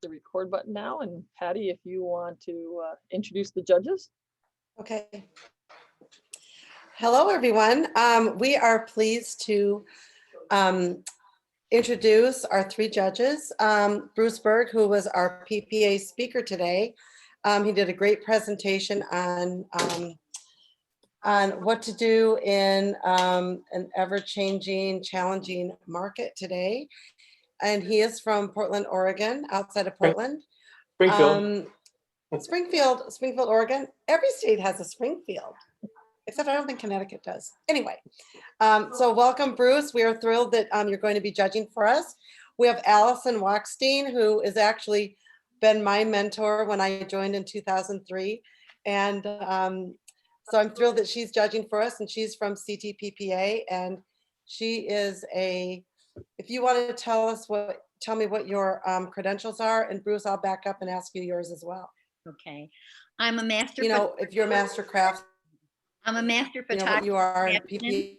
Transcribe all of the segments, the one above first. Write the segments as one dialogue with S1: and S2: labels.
S1: the record button now. And Patty, if you want to introduce the judges.
S2: Okay. Hello, everyone. We are pleased to introduce our three judges. Bruce Berg, who was our PPA speaker today. He did a great presentation on what to do in an ever-changing, challenging market today. And he is from Portland, Oregon, outside of Portland.
S3: Springfield.
S2: Springfield, Oregon. Every state has a Springfield, except I don't think Connecticut does. Anyway, so welcome, Bruce. We are thrilled that you're going to be judging for us. We have Allison Wachstein, who has actually been my mentor when I joined in 2003. And so I'm thrilled that she's judging for us, and she's from CTPPA. And she is if you want to tell me what your credentials are, and Bruce, I'll back up and ask you yours as well.
S4: Okay. I'm a master.
S2: If you're a master craft.
S4: I'm a master photographer.
S2: You know what you are in PPA,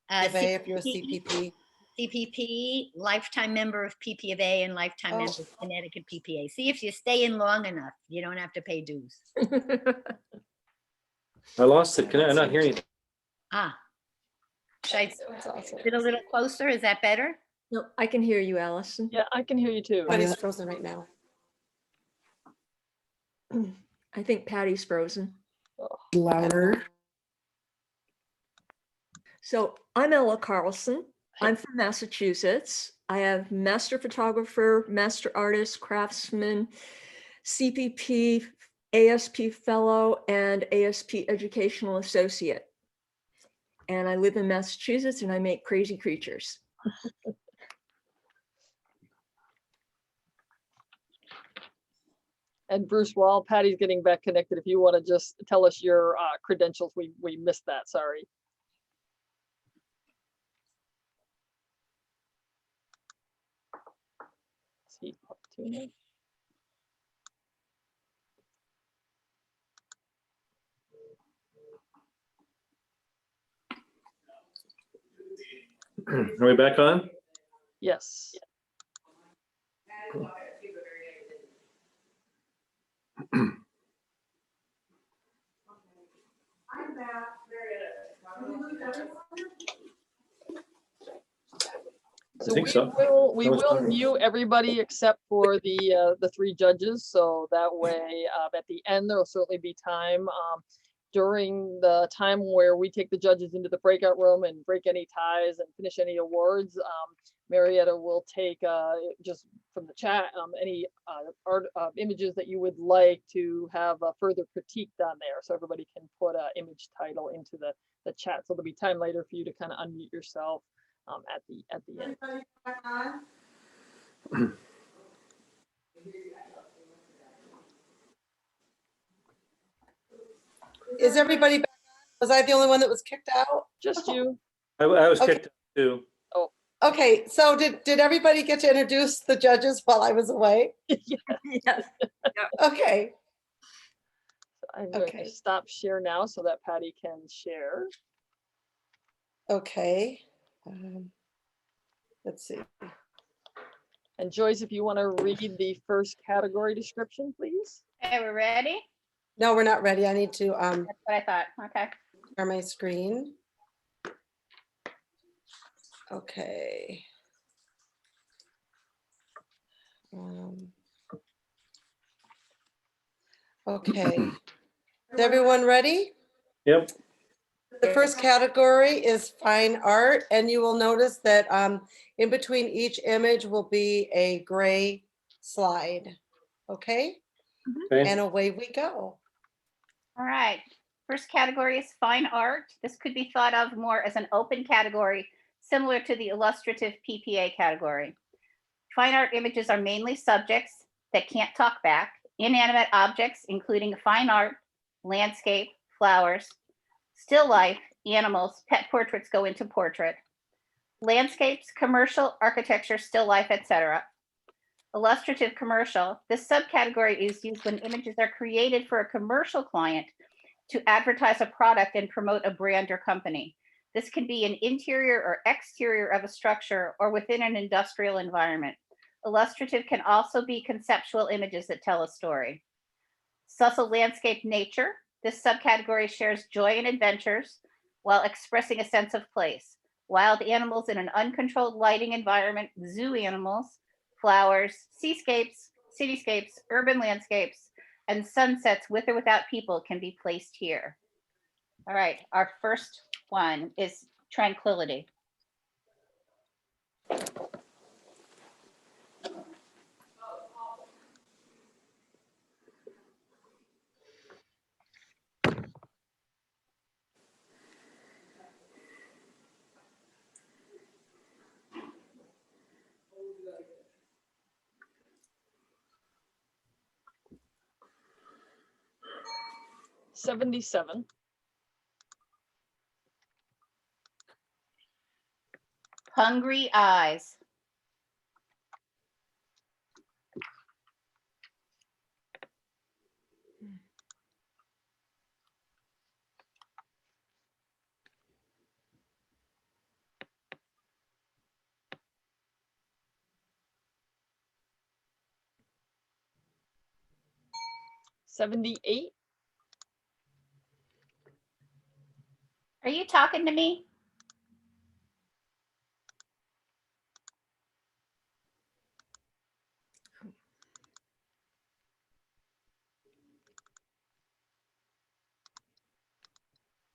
S2: if you're a
S4: CPP. CPP, lifetime member of PPA and lifetime member of Connecticut PPA. See, if you stay in long enough, you don't have to pay dues.
S3: I lost it. I'm not hearing it.
S4: Should I sit a little closer? Is that better?
S5: No, I can hear you, Allison.
S1: Yeah, I can hear you too.
S2: But it's frozen right now.
S5: I think Patty's frozen.
S6: Louder.
S5: So I'm Ella Carlson. I'm from Massachusetts. I have master photographer, master artist, craftsman, CPP, ASP fellow, and ASP educational associate. And I live in Massachusetts and I make crazy creatures.
S1: And Bruce, while Patty's getting back connected, if you want to just tell us your credentials, we missed that, sorry. See, opportunity.
S3: Are we back on?
S1: Yes. So we will mute everybody except for the three judges. So that way, at the end, there will certainly be time during the time where we take the judges into the breakout room and break any ties and finish any awards. Marietta will take just from the chat any art images that you would like to have further critiqued on there. So everybody can put an image title into the chat. So there'll be time later for you to kind of unmute yourself at the end.
S2: Is everybody back on? Was I the only one that was kicked out?
S1: Just you.
S3: I was kicked out too.
S1: Oh.
S2: Okay, so did everybody get to introduce the judges while I was away?
S5: Yes.
S2: Okay.
S1: I'm going to stop share now so that Patty can share.
S2: Okay. Let's see.
S1: And Joyce, if you want to read the first category description, please.
S4: Okay, we're ready?
S2: No, we're not ready. I need to
S4: That's what I thought. Okay.
S2: share my screen. Okay. Okay. Is everyone ready?
S3: Yep.
S2: The first category is fine art, and you will notice that in between each image will be a gray slide. Okay?
S3: Okay.
S2: And away we go.
S4: All right. First category is fine art. This could be thought of more as an open category, similar to the illustrative PPA category. Fine art images are mainly subjects that can't talk back, inanimate objects, including fine art, landscape, flowers, still life, animals, pet portraits go into portrait, landscapes, commercial, architecture, still life, etc. Illustrative commercial. This subcategory is used when images are created for a commercial client to advertise a product and promote a brand or company. This can be an interior or exterior of a structure or within an industrial environment. Illustrative can also be conceptual images that tell a story. Sussel landscape nature. This subcategory shares joy and adventures while expressing a sense of place. Wild animals in an uncontrolled lighting environment, zoo animals, flowers, seascapes, cityscapes, urban landscapes, and sunsets with or without people can be placed here. All right, our first one is tranquility.
S1: $77.
S4: Hungry eyes.
S1: $78.
S4: Are you talking to me?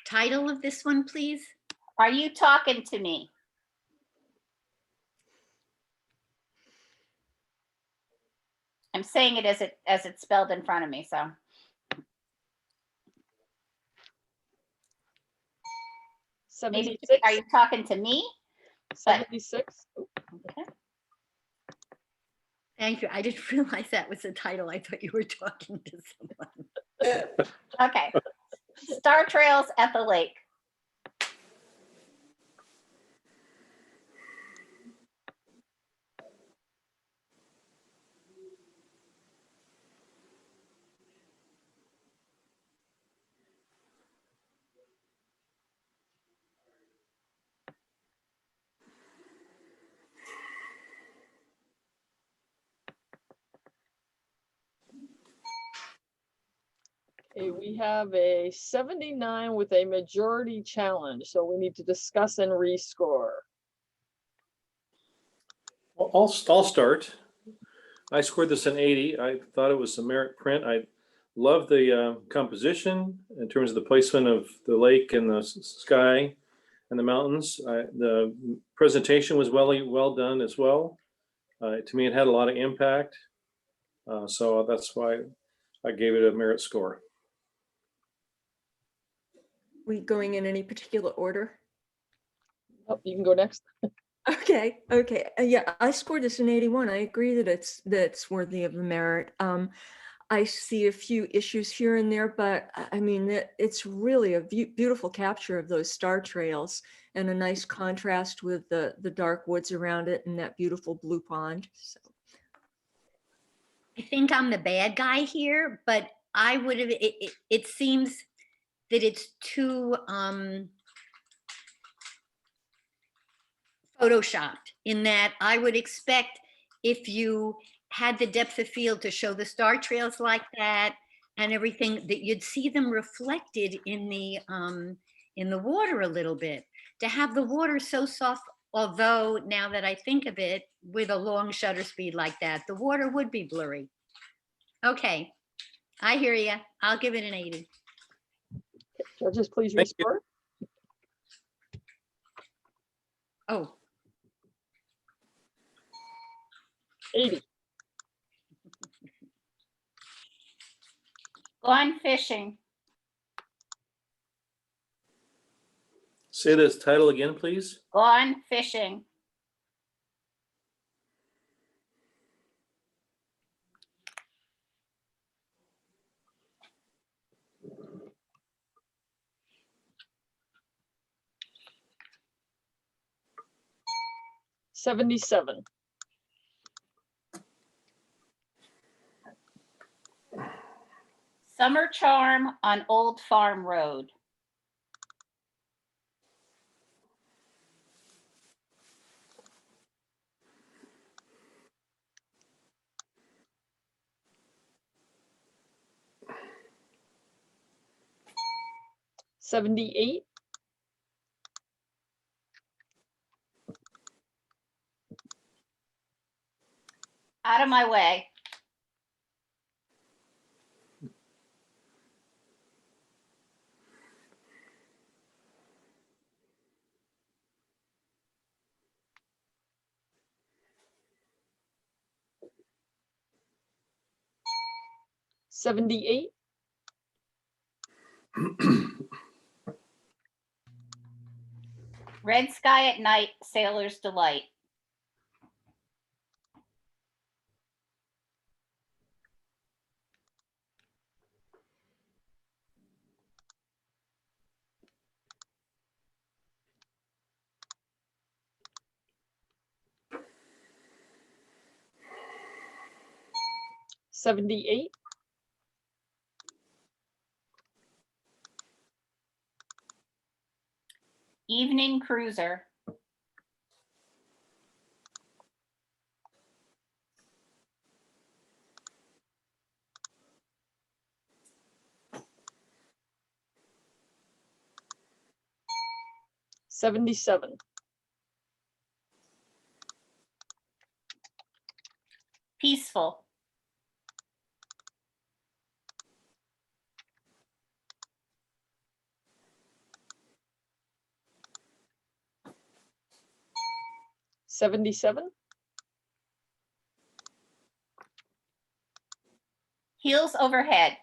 S7: Title of this one, please?
S4: Are you talking to me? I'm saying it as it's spelled in front of me, so. Maybe,
S1: 76.
S4: are you talking to me?
S1: 76.
S4: Okay.
S7: Thank you. I didn't realize that was the title. I thought you were talking to someone.
S4: Okay. Star trails at the lake.
S1: Okay, we have a 79 with a majority challenge, so we need to discuss and rescore.
S3: Well, I'll start. I scored this an 80. I thought it was a merit print. I love the composition in terms of the placement of the lake and the sky and the mountains. The presentation was well done as well. To me, it had a lot of impact. So that's why I gave it a merit score.
S5: We going in any particular order?
S1: Oh, you can go next.
S5: Okay, okay. Yeah, I scored this an 81. I agree that it's worthy of the merit. I see a few issues here and there, but I mean, it's really a beautiful capture of those star trails and a nice contrast with the dark woods around it and that beautiful blue pond. So.
S7: I think I'm the bad guy here, but I would have, it seems that it's too photoshopped in that I would expect if you had the depth of field to show the star trails like that and everything, that you'd see them reflected in the water a little bit. To have the water so soft, although now that I think of it, with a long shutter speed like that, the water would be blurry. Okay, I hear you. I'll give it an 80.
S1: Judges, please
S3: Thank you.
S1: rescore.
S7: Oh,
S1: 80.
S4: Gone fishing.
S3: Say this title again, please.
S4: Gone fishing.
S1: $77.
S4: Summer charm on Old Farm Road.
S1: 78,
S4: Out of my way.
S1: $78,
S4: Red sky at night, sailor's delight.
S1: $78,
S4: Evening cruiser.
S1: $77,
S4: Peaceful.
S1: $77,
S4: Heels overhead.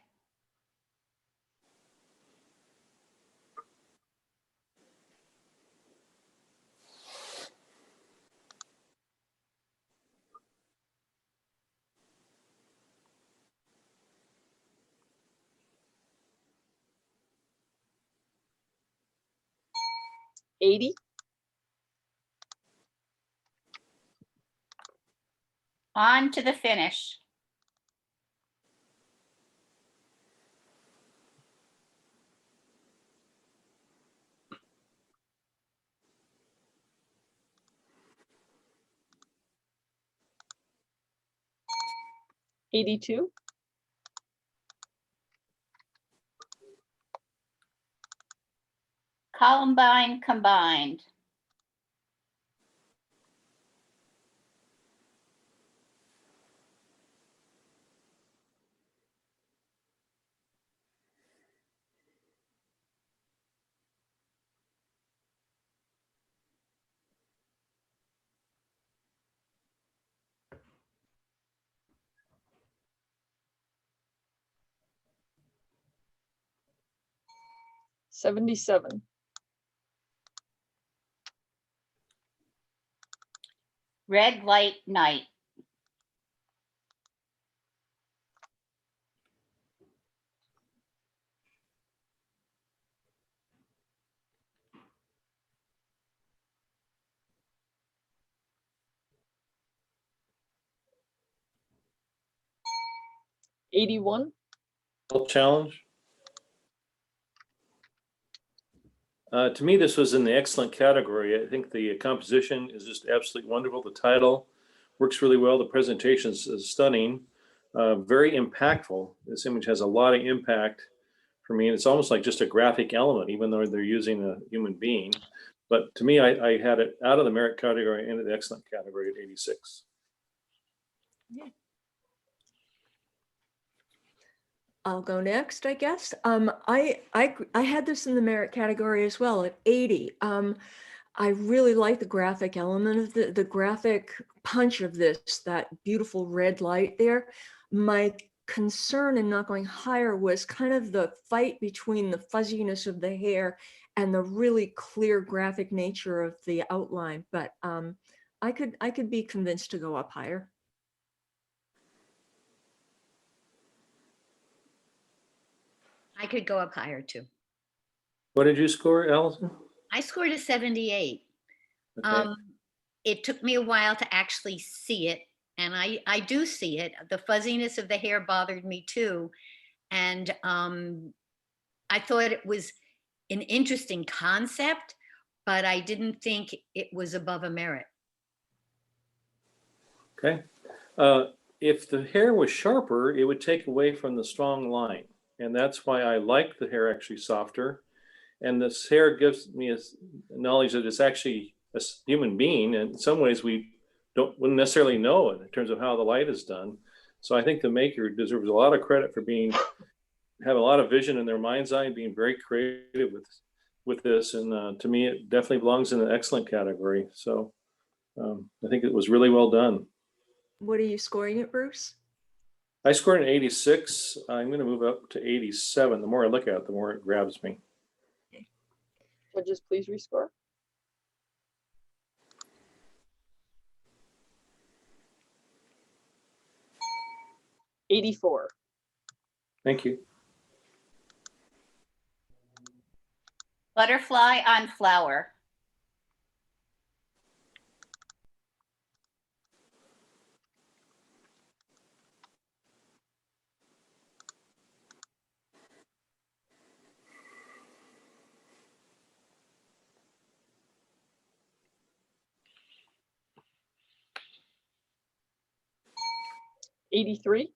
S1: $80,
S4: On to the finish.
S1: $82,
S4: Columbine combined.
S1: $77,
S4: Red light night.
S1: $81,
S3: Challenge. To me, this was in the excellent category. I think the composition is just absolutely wonderful. The title works really well. The presentation is stunning, very impactful. This image has a lot of impact for me. And it's almost like just a graphic element, even though they're using a human being. But to me, I had it out of the merit category into the excellent category at 86.
S5: I'll go next, I guess. I had this in the merit category as well at 80. I really like the graphic element of the graphic punch of this, that beautiful red light there. My concern in not going higher was kind of the fight between the fuzziness of the hair and the really clear graphic nature of the outline. But I could be convinced to go up higher.
S7: I could go up higher too.
S3: What did you score, Allison?
S7: I scored a 78.
S3: Okay.
S7: It took me a while to actually see it, and I do see it. The fuzziness of the hair bothered me too, and I thought it was an interesting concept, but I didn't think it was above a merit.
S3: Okay. If the hair was sharper, it would take away from the strong line. And that's why I like the hair actually softer. And this hair gives me a knowledge that it's actually a human being. And in some ways we wouldn't necessarily know it in terms of how the light is done. So I think the maker deserves a lot of credit for have a lot of vision in their mind's eye and being very creative with this. And to me, it definitely belongs in the excellent category. So I think it was really well done.
S5: What are you scoring it, Bruce?
S3: I scored an 86. I'm going to move up to 87. The more I look at it, the more it grabs me.
S1: Judges, please rescore. '84.
S3: Thank you.
S4: Butterfly on flower.
S1: '83.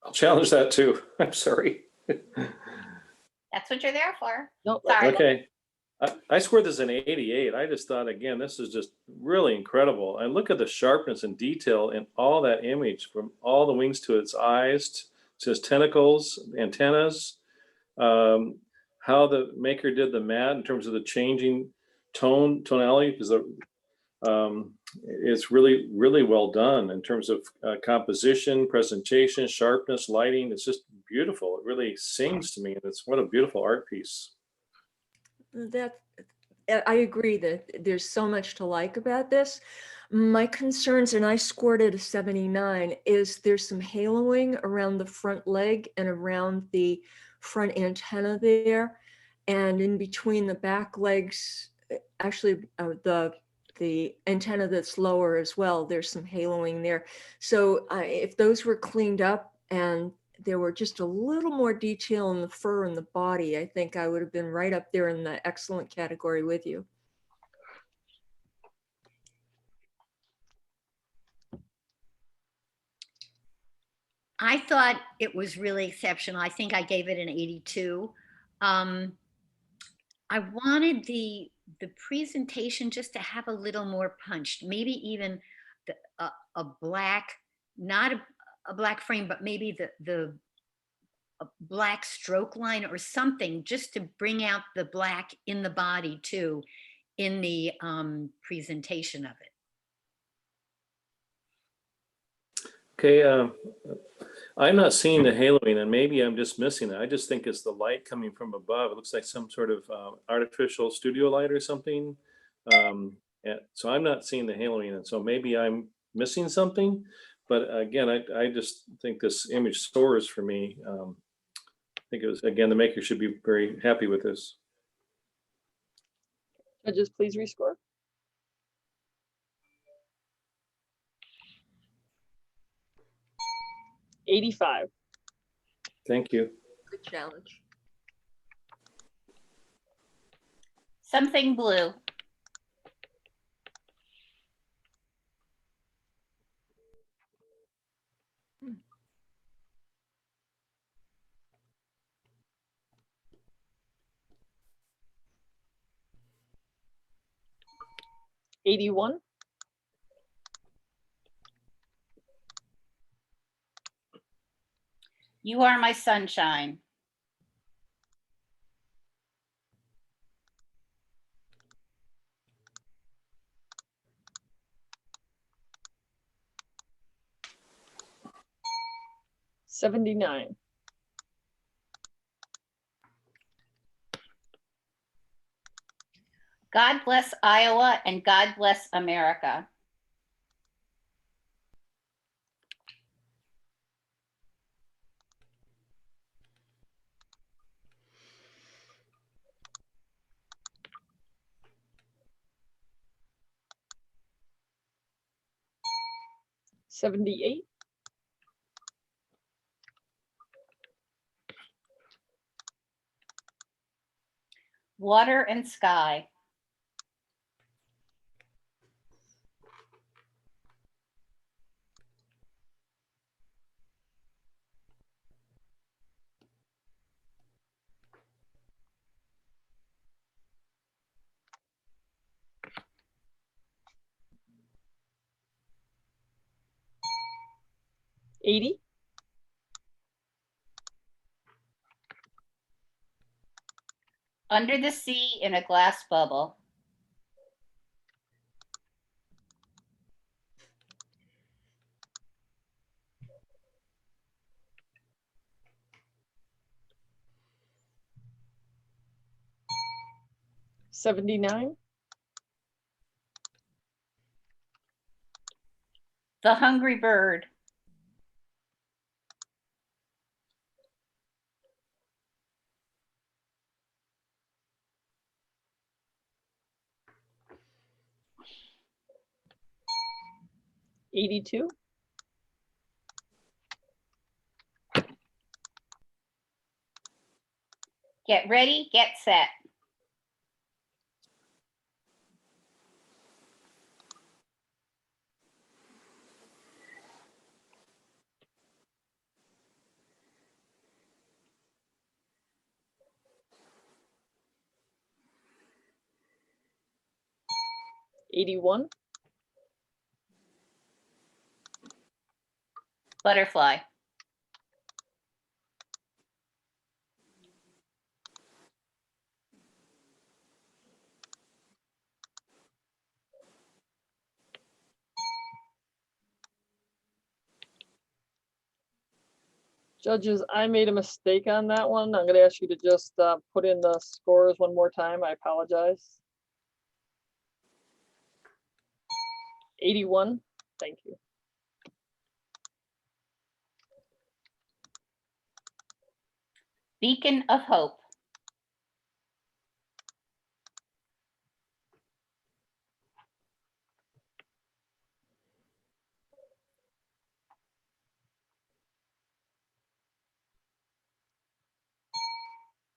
S3: I'll challenge that too. I'm sorry.
S4: That's what you're there for.
S1: Nope.
S4: Sorry.
S3: Okay. I scored this an 88. I just thought, again, this is just really incredible. And look at the sharpness and detail in all that image, from all the wings to its eyes, to its tentacles, antennas, how the maker did the mat in terms of the changing tonality, because it's really, really well done in terms of composition, presentation, sharpness, lighting. It's just beautiful. It really sings to me. And what a beautiful art piece.
S5: I agree that there's so much to like about this. My concerns, and I scored it a 79, is there's some haloing around the front leg and around the front antenna there. And in between the back legs, actually the antenna that's lower as well, there's some haloing there. So if those were cleaned up and there were just a little more detail in the fur and the body, I think I would have been right up there in the excellent category with you.
S7: I thought it was really exceptional. I think I gave it an 82. I wanted the presentation just to have a little more punch, maybe even a black, not a black frame, but maybe the a black stroke line or something, just to bring out the black in the body too, in the presentation of it.
S3: Okay, I'm not seeing the haloing, and maybe I'm just missing it. I just think it's the light coming from above. It looks like some sort of artificial studio light or something. So I'm not seeing the haloing, and so maybe I'm missing something. But again, I just think this image soars for me. I think it was, again, the maker should be very happy with this.
S1: Judges, please rescore. '85.
S3: Thank you.
S5: Good challenge.
S4: Something blue.
S1: '81.
S4: You are my sunshine.
S1: '79.
S4: God bless Iowa and God bless America.
S1: '78.
S4: Water and sky.
S1: 80,
S4: Under the Sea in a Glass Bubble.
S1: 79,
S4: The Hungry Bird.
S1: 82,
S4: Get ready, get set.
S1: 81,
S4: Butterfly.
S1: 'Judges, I made a mistake on that one. I'm gonna ask you to just put in the scores one more time. I apologize. 81, thank you.
S4: Beacon of Hope.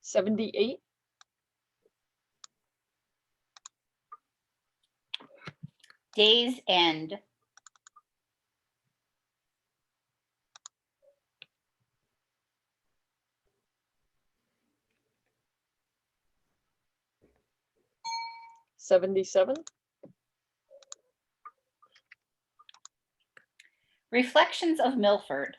S1: 78,
S4: Day's End.
S1: 77,
S4: Reflections of Milford.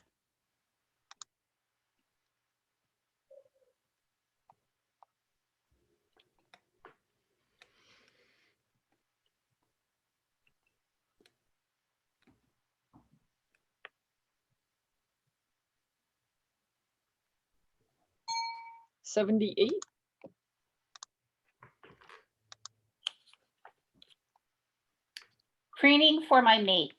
S1: 78,
S4: Preening for My Mate.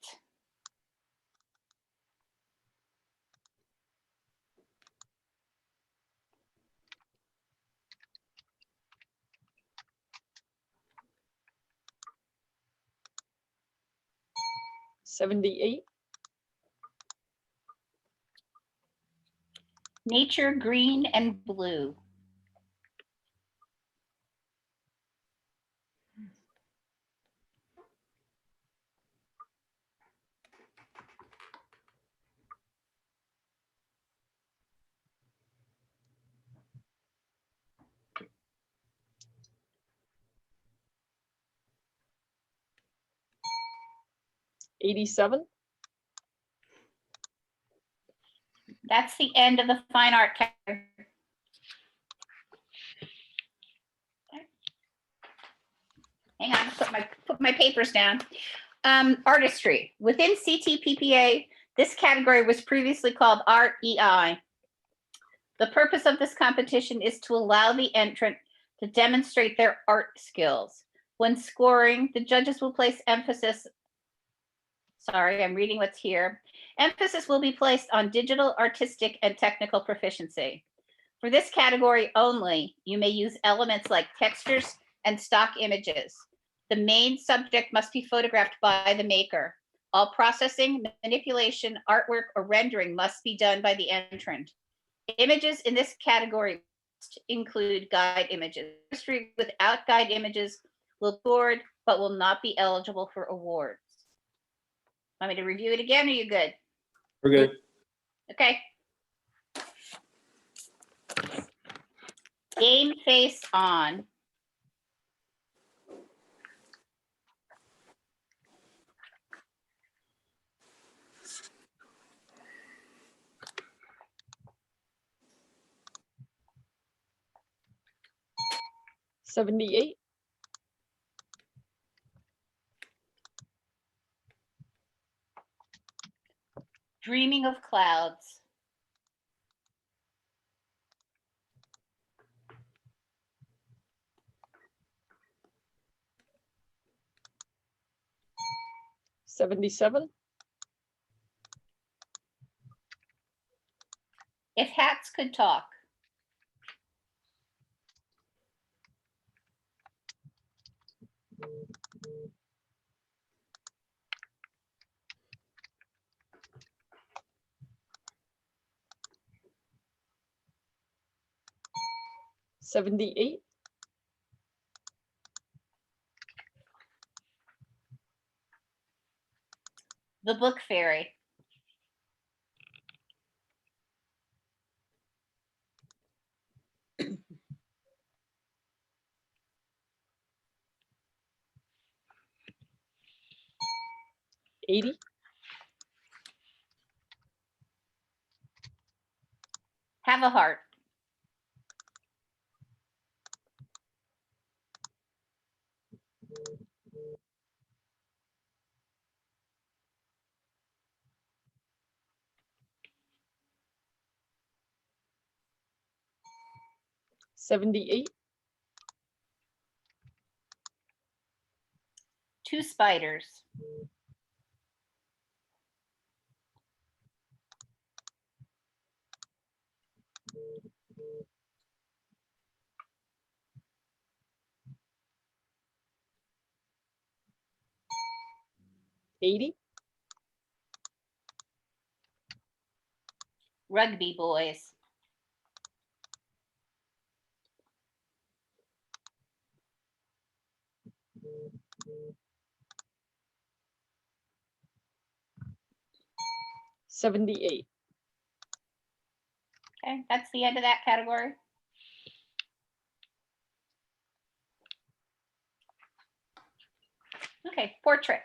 S1: 78,
S4: Nature Green and Blue.
S1: 87,
S4: That's the end of the fine art category. Hang on, put my papers down. Artistry. Within CTPPA, this category was previously called Art EI. The purpose of this competition is to allow the entrant to demonstrate their art skills. When scoring, the judges will place emphasis. Sorry, I'm reading what's here. Emphasis will be placed on digital, artistic, and technical proficiency. For this category only, you may use elements like textures and stock images. The main subject must be photographed by the maker. All processing, manipulation, artwork, or rendering must be done by the entrant. Images in this category must include guide images. Artistry without guide images will be scored, but will not be eligible for awards. Want me to review it again? Or are you good?
S3: We're good.
S4: Okay. Game face on.
S1: 78,
S4: Dreaming of clouds.
S1: 77,
S4: If hats could talk.
S1: 78,
S4: The Book Fairy.
S1: 80,
S4: Have a Heart.
S1: 78,
S4: Two Spiders.
S1: 80,
S4: Rugby Boys.
S1: 78.
S4: Okay, that's the end of that category. Okay, portrait.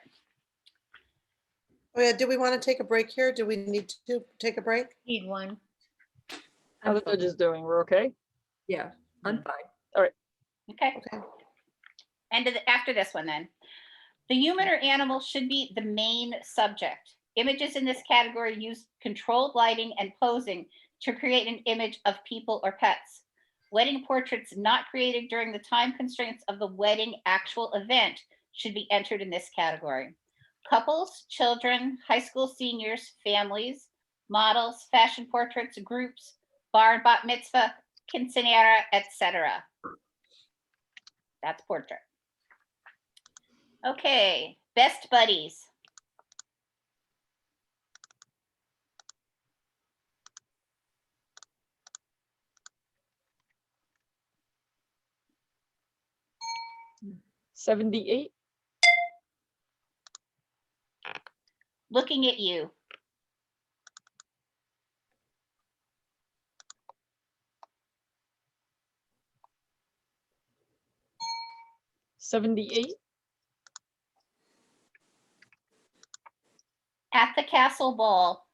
S2: Oh yeah, do we want to take a break here? Do we need to take a break?
S7: Need one.
S1: How the judges doing? We're okay?
S5: Yeah, I'm fine.
S4: Okay,
S2: Okay.
S4: and after this one then. The human or animal should be the main subject. Images in this category use controlled lighting and posing to create an image of people or pets. Wedding portraits not created during the time constraints of the wedding actual event should be entered in this category. Couples, children, high school seniors, families, models, fashion portraits, groups, bar and bat mitzvah, quinceanera, etc. That's portrait. Okay, best buddies.
S1: '78,
S4: Looking at You.
S1: 78,
S4: At the Castle Ball.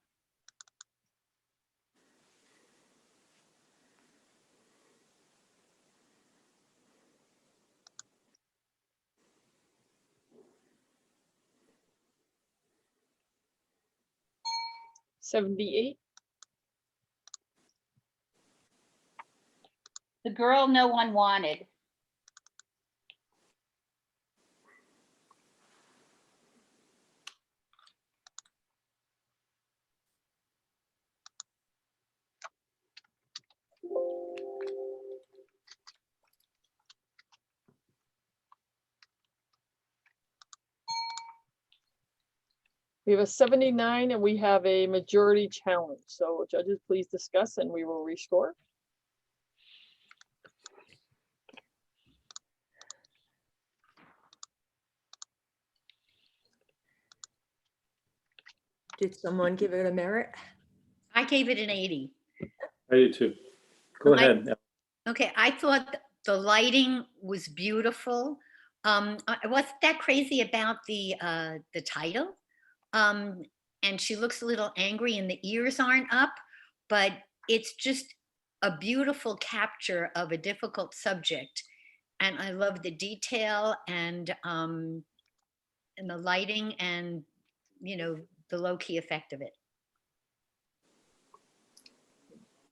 S1: 78,
S4: The Girl No One Wanted.
S1: 79, and we have a majority challenge. So judges, please discuss and we will rescore.
S5: Did someone give it a merit?
S7: I gave it an 80.
S3: I do too. Go
S7: I-
S3: ahead.
S7: Okay, I thought the lighting was beautiful. I wasn't that crazy about the title. And she looks a little angry and the ears aren't up, but it's just a beautiful capture of a difficult subject. And I love the detail and the lighting and, you know, the low key effect of it.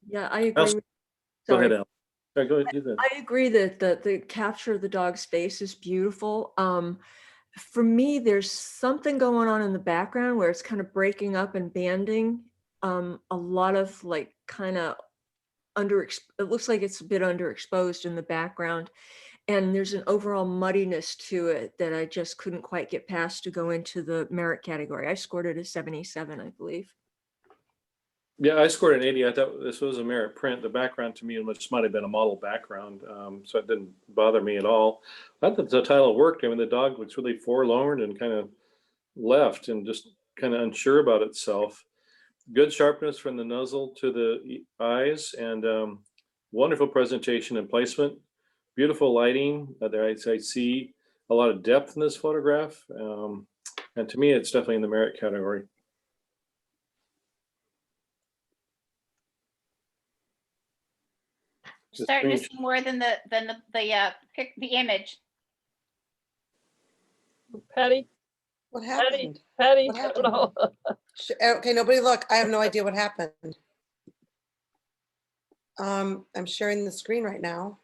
S5: Yeah, I agree.
S3: Else-
S5: with-
S3: Go
S5: Sorry.
S3: ahead, Al. Go ahead, you go.
S5: I agree that the capture of the dog's face is beautiful. For me, there's something going on in the background where it's kind of breaking up and banding. A lot of like kind of it looks like it's a bit underexposed in the background. And there's an overall muddiness to it that I just couldn't quite get past to go into the merit category. I scored it a 77, I believe.
S3: Yeah, I scored an 80. I thought this was a merit print. The background to me, which might have been a model background, so it didn't bother me at all. I thought the title worked. I mean, the dog looks really forlorn and kind of left and just kind of unsure about itself. Good sharpness from the muzzle to the eyes, and wonderful presentation and placement. Beautiful lighting. There, I see a lot of depth in this photograph, and to me, it's definitely in the merit category.
S4: Starting to see more than the image.
S1: Patty,
S2: What
S1: Patty,
S2: happened?
S1: Patty,
S2: What
S1: I don't know.
S2: Okay, nobody look. I have no idea what happened. I'm sharing the screen right now.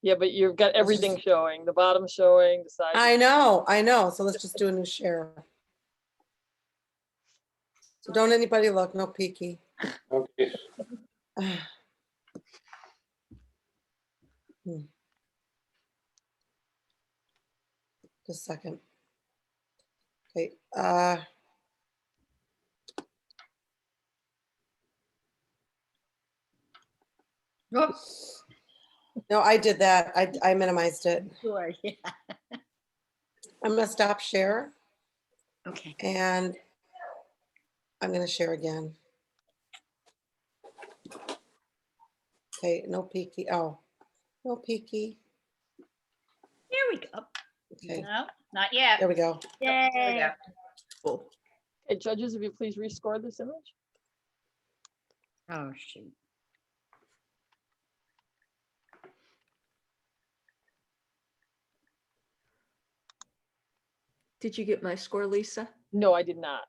S1: Yeah, but you've got everything showing, the bottom showing, the side.
S2: I know. So let's just do a new share. So don't anybody look, no peeky.
S3: Okay.
S2: Just a second. Okay.
S7: Oops.
S2: No, I did that. I minimized it.
S7: Sure, yeah.
S2: I'm gonna stop share
S7: Okay.
S2: and I'm gonna share again. Okay, no peeky. Oh, no peeky.
S7: Here we go.
S2: Okay,
S4: No, not yet.
S2: there we go.
S4: There we
S7: Yay.
S4: go.
S5: Cool.
S1: Hey, judges, if you please rescore this image.
S7: Oh, shoot.
S5: Did you get my score, Lisa?
S1: No, I did not.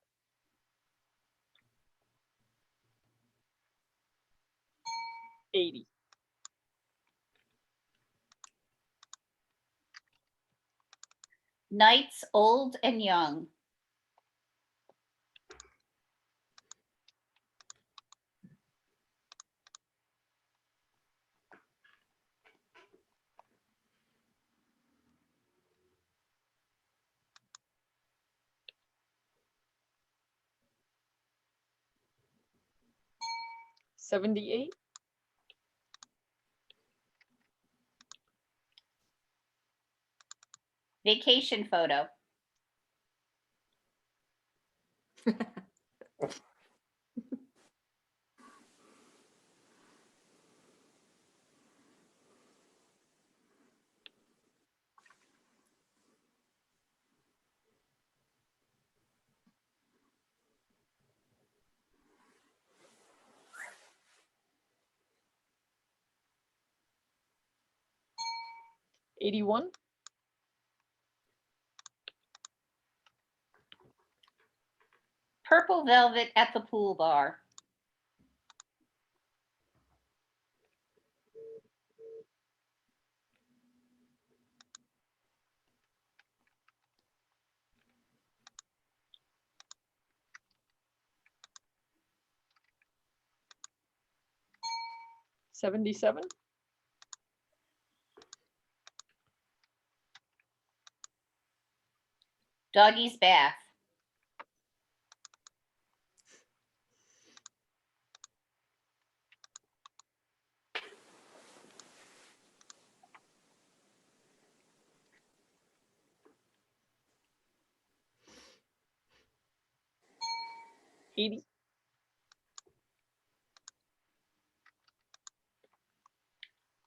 S1: $80.
S4: Knights old and young.
S1: $78.
S4: Vacation photo.
S1: $81.
S4: Purple velvet at the pool bar.
S1: $77.
S4: Doggy's bath.
S1: $80.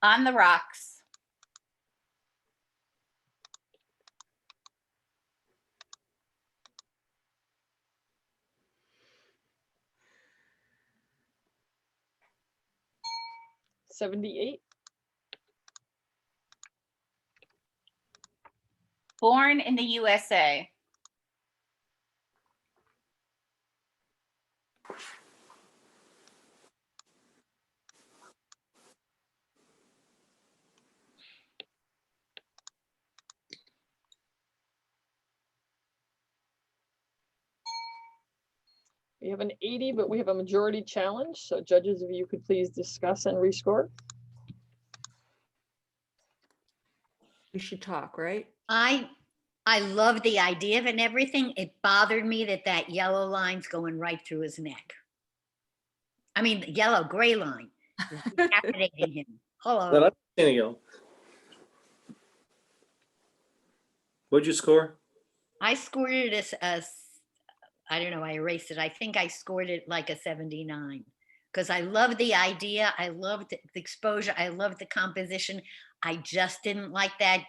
S4: On the rocks.
S1: $78.
S4: Born in the USA.
S1: We have an 80, but we have a majority challenge. So judges, if you could please discuss and rescore.
S5: We should talk, right?
S7: I love the idea of it and everything. It bothered me that that yellow line's going right through his neck. I mean, the yellow gray line is decapitating him.
S3: That
S7: Hello.
S3: I'm you. What'd you score?
S7: I scored it as I don't know, I erased it. I think I scored it like a 79 because I love the idea. I loved the exposure. I loved the composition. I just didn't like that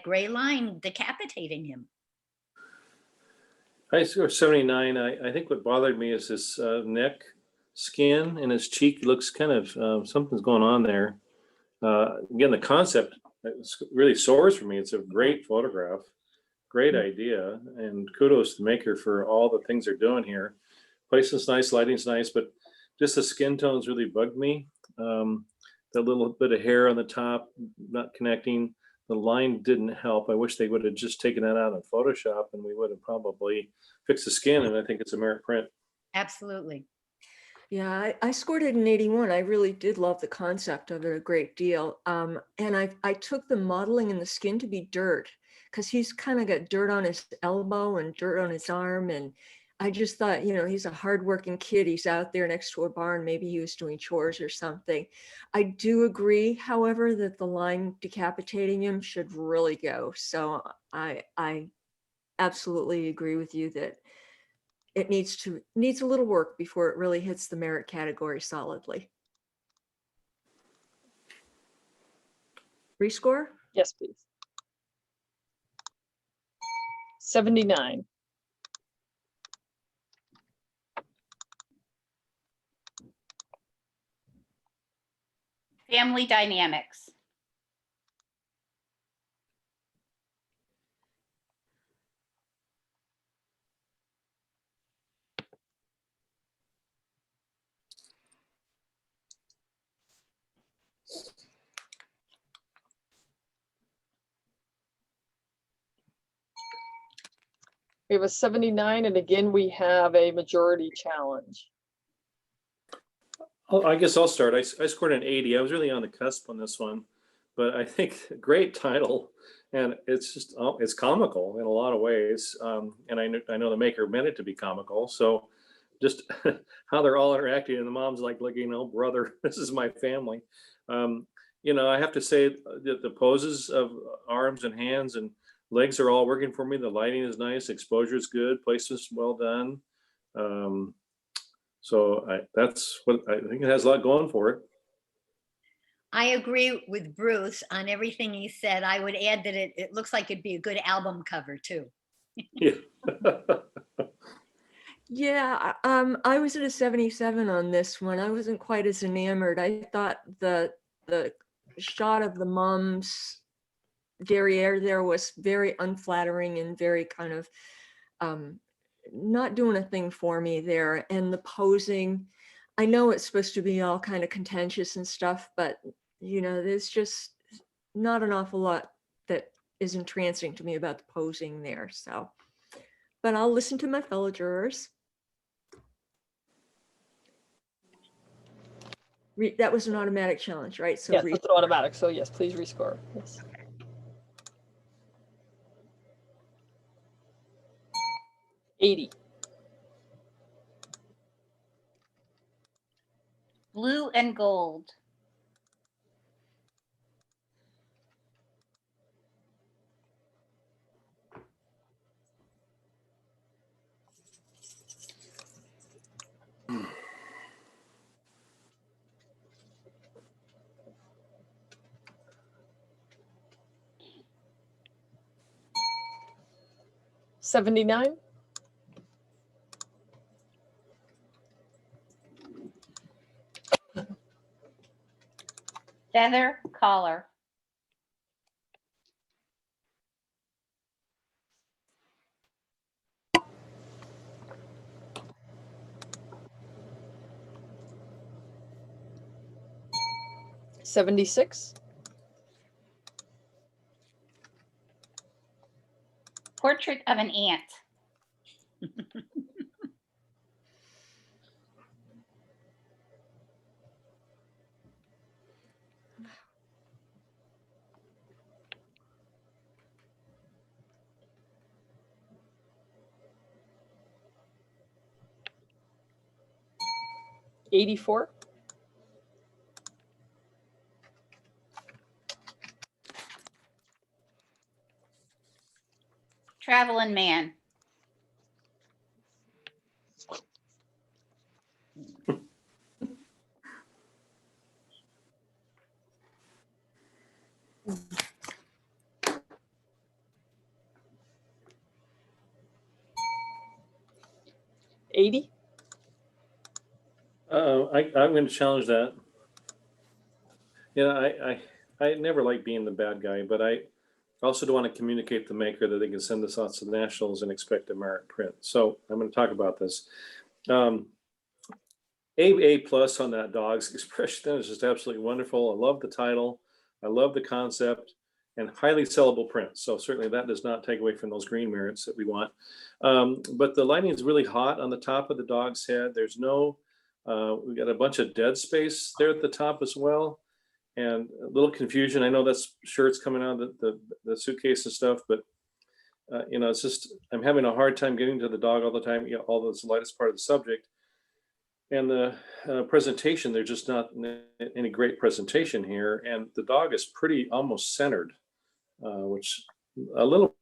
S7: gray line decapitating him.
S3: I scored 79. I think what bothered me is his neck skin and his cheek looks kind of something's going on there. Again, the concept really soars for me. It's a great photograph, great idea, and kudos to the maker for all the things they're doing here. Placement's nice, lighting's nice, but just the skin tones really bugged me. The little bit of hair on the top not connecting. The line didn't help. I wish they would have just taken that out in Photoshop and we would have probably fixed the skin, and I think it's a merit print.
S7: Absolutely.
S5: Yeah, I scored it an 81. I really did love the concept of it a great deal. And I took the modeling in the skin to be dirt because he's kind of got dirt on his elbow and dirt on his arm. And I just thought, you know, he's a hardworking kid. He's out there next to a barn. Maybe he was doing chores or something. I do agree, however, that the line decapitating him should really go. So I absolutely agree with you that it needs a little work before it really hits the merit category solidly. Rescore?
S1: Yes, please. 79.
S4: Family dynamics.
S1: We have a 79, and again, we have a majority challenge.
S3: Oh, I guess I'll start. I scored an 80. I was really on the cusp on this one, but I think great title, and it's just it's comical in a lot of ways. And I know the maker meant it to be comical. So just how they're all interacting, and the mom's like looking, oh brother, this is my family. You know, I have to say that the poses of arms and hands and legs are all working for me. The lighting is nice, exposure is good, placement's well done. So that's what I think. It has a lot going for it.
S7: I agree with Bruce on everything he said. I would add that it looks like it'd be a good album cover too.
S3: Yeah.
S5: Yeah, I was at a 77 on this one. I wasn't quite as enamored. I thought the shot of the mom's derriere there was very unflattering and very kind of not doing a thing for me there. And the posing, I know it's supposed to be all kind of contentious and stuff, but you know, there's just not an awful lot that is entrancing to me about the posing there. So, but I'll listen to my fellow jurors. That was an automatic challenge, right? So
S1: Yes, it's automatic. So yes, please rescore. Yes.
S5: Okay.
S1: 80.
S4: Blue and gold.
S1: $79.
S4: Feather collar.
S1: 76.
S4: Portrait of an ant.
S1: 84.
S4: Traveling man.
S1: $80.
S3: I'm going to challenge that. I never like being the bad guy, but I also don't want to communicate to the maker that they can send this out to the nationals and expect a merit print. So I'm going to talk about this. A plus on that dog's expression is just absolutely wonderful. I love the title. I love the concept, and highly sellable print. So certainly that does not take away from those green merits that we want. But the lining is really hot on the top of the dog's head. There's no, we got a bunch of dead space there at the top as well. And a little confusion. I know that's shirts coming out of the suitcase and stuff, but it's just, I'm having a hard time getting to the dog all the time, although it's the lightest part of the subject. And the presentation, there's just not any great presentation here. And the dog is pretty almost centered, which a little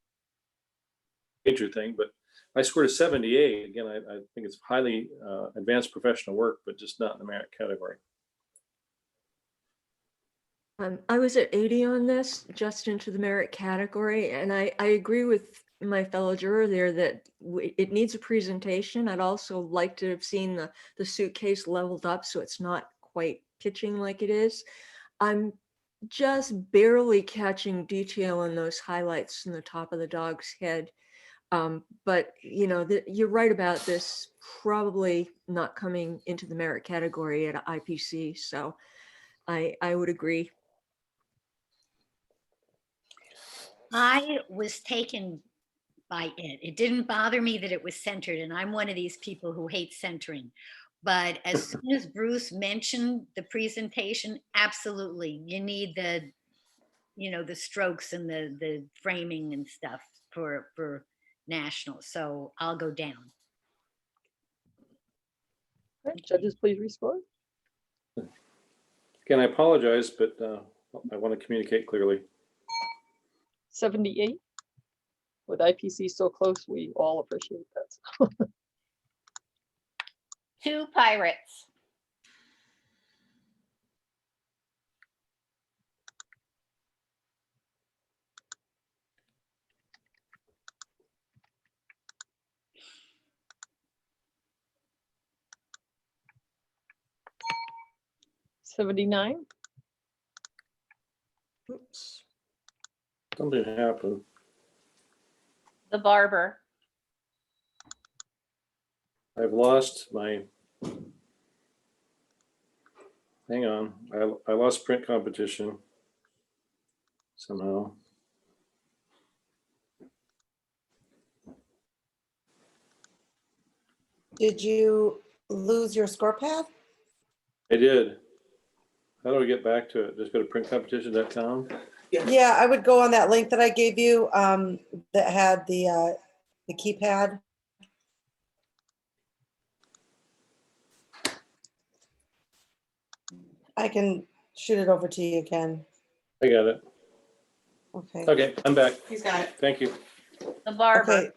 S3: major thing, but I scored a 78. Again, I think it's highly advanced professional work, but just not in the merit category.
S5: I was at 80 on this, just into the merit category, and I agree with my fellow juror there that it needs a presentation. I'd also like to have seen the suitcase leveled up so it's not quite pitching like it is. I'm just barely catching detail in those highlights in the top of the dog's head. But you're right about this probably not coming into the merit category at IPC, so I would agree.
S7: I was taken by it. It didn't bother me that it was centered, and I'm one of these people who hate centering. But as soon as Bruce mentioned the presentation, absolutely, you need the strokes and the framing and stuff for nationals. So I'll go down.
S1: Right, judges, please rescore.
S3: Again, I apologize, but I want to communicate clearly.
S1: 78. With IPC so close, we all appreciate that.
S4: 2 pirates.
S1: $79.
S5: Oops.
S3: Something happened.
S4: The barber.
S3: I've lost my, hang on, I lost print competition somehow.
S2: Did you lose your score pad?
S3: I did. How do I get back to it? Just go to printcompetition.com.
S2: Yeah, I would go on that link that I gave you that had the keypad. I can shoot it over to you again.
S3: I got it.
S2: Okay.
S3: Okay, I'm back.
S2: He's got it.
S3: Thank you.
S4: The barber.
S2: Okay.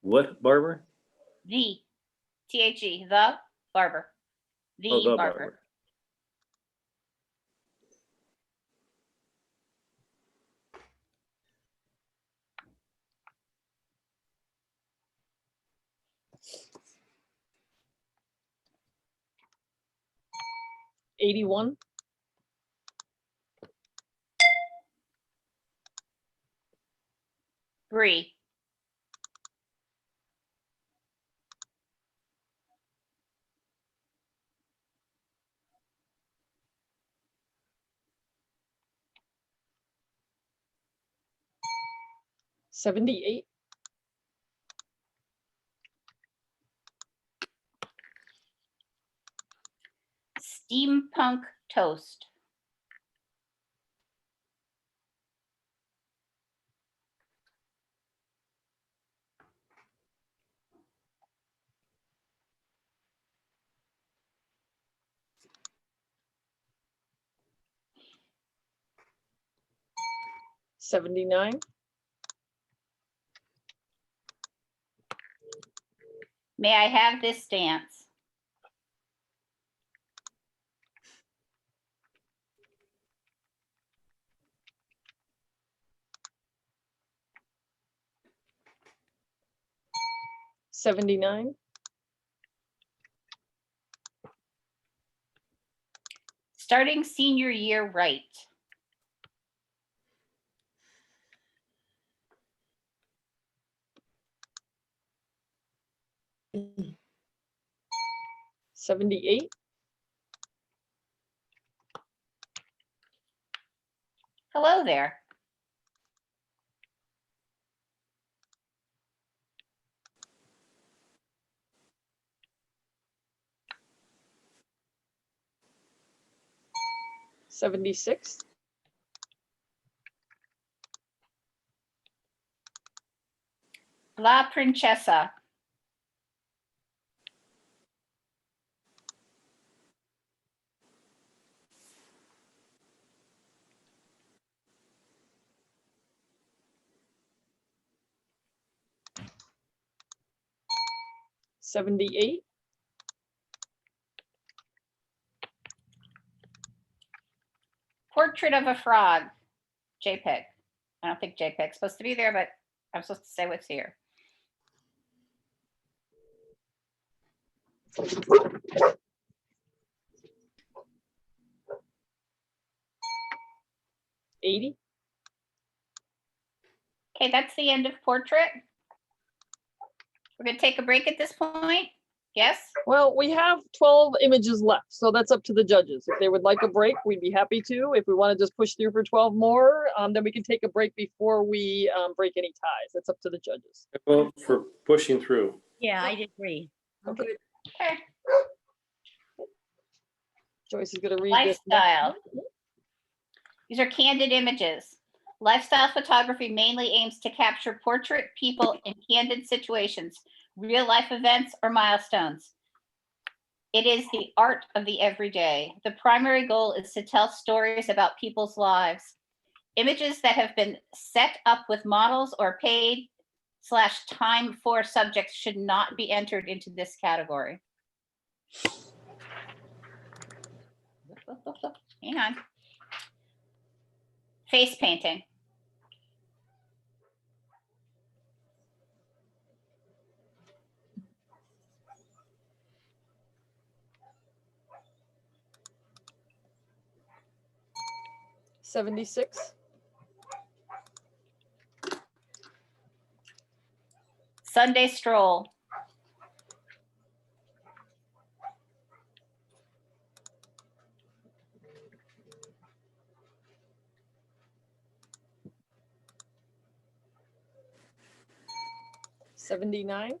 S3: What, Barber?
S4: The THE. The barber. The barber.
S1: 81.
S4: Bree.
S1: 78,
S4: Steampunk toast.
S1: $79,
S4: May I have this dance?
S1: $79,
S4: Starting senior year right.
S1: $78,
S4: Hello there.
S1: $76,
S4: La Princesa.
S1: $78,
S4: Portrait of a frog. JPEG. I don't think JPEG's supposed to be there, but I'm supposed to say what's here.
S1: $80,
S4: Okay, that's the end of portrait. We're gonna take a break at this point. Yes?
S1: Well, we have 12 images left, so that's up to the judges. If they would like a break, we'd be happy to. If we want to just push through for 12 more, then we can take a break before we break any ties. That's up to the judges.
S3: I vote for pushing through.
S7: Yeah, I'd agree.
S1: Okay,
S4: Okay.
S1: Joyce is going to read this.
S4: Lifestyle. These are candid images. Lifestyle photography mainly aims to capture portrait people in candid situations, real life events, or milestones. It is the art of the everyday. The primary goal is to tell stories about people's lives. Images that have been set up with models or paid/time for subjects should not be entered into this category. Hang on. Face painting.
S1: $76,
S4: Sunday stroll.
S1: $79,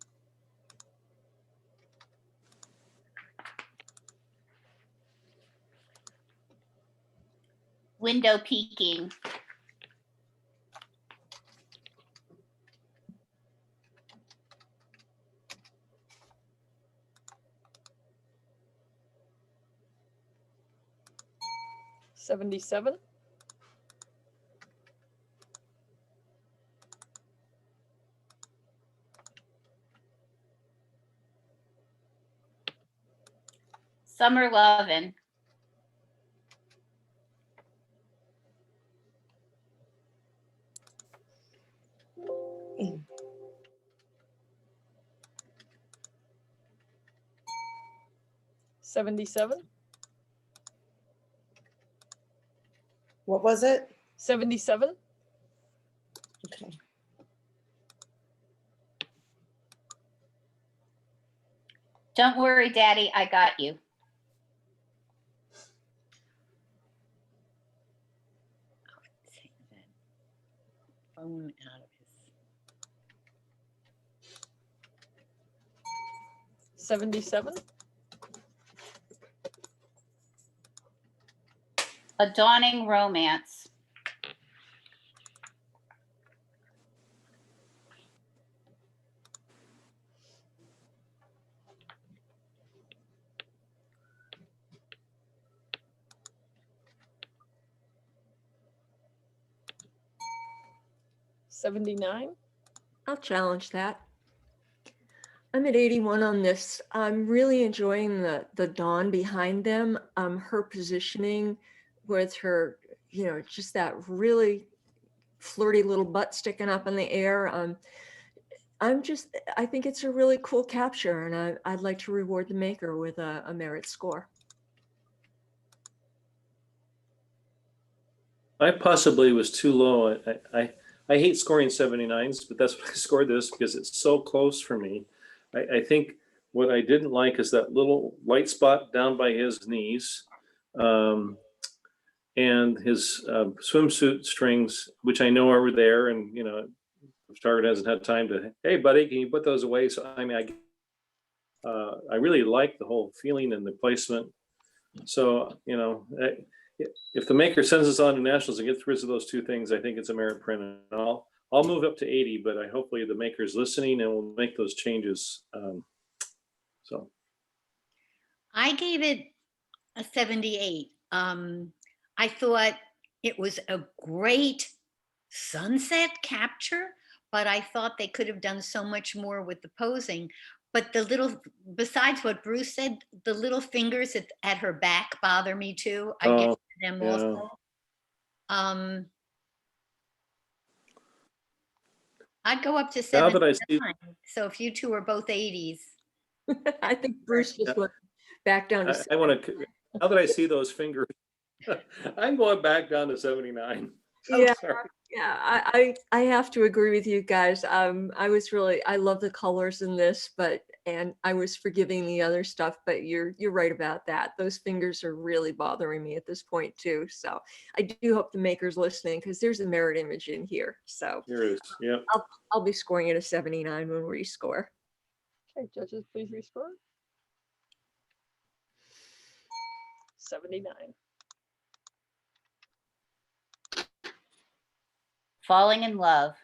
S4: Window peeking.
S1: $77,
S4: Summer lovin'.
S1: $77,
S2: What was it?
S1: $77,
S2: Okay.
S4: Don't worry, Daddy, I got you.
S7: Take that phone out of his
S1: 77.
S4: A Dawning Romance.
S1: $79.
S5: I'll challenge that. I'm at 81 on this. I'm really enjoying the Dawn behind them. Her positioning with her, just that really flirty little butt sticking up in the air. I think it's a really cool capture, and I'd like to reward the maker with a merit score.
S3: I possibly was too low. I hate scoring 79s, but that's what I scored this because it's so close for me. I think what I didn't like is that little light spot down by his knees, and his swimsuit strings, which I know are there, and Stargard hasn't had time to, hey buddy, can you put those away? So I mean, I really like the whole feeling and the placement. So if the maker sends us on to nationals and gets rid of those two things, I think it's a merit print. And I'll move up to 80, but hopefully the maker's listening and will make those changes. So
S7: I gave it a 78. I thought it was a great sunset capture, but I thought they could have done so much more with the posing. But besides what Bruce said, the little fingers at her back bother me too. I get them also. I'd go up to 7.
S3: now that I see,
S7: So if you two are both 80s.
S5: I think Bruce just went back down to
S3: I want to, now that I see those fingers, I'm going back down to 79.
S5: Yeah,
S3: Sorry.
S5: yeah, I have to agree with you guys. I love the colors in this, and I was forgiving the other stuff, but you're right about that. Those fingers are really bothering me at this point too. So I do hope the maker's listening, because there's a merit image in here. So
S3: Here it is. Yep.
S5: I'll be scoring at a 79 when we rescore.
S1: Okay, judges, please rescore. 79.
S4: Falling in Love.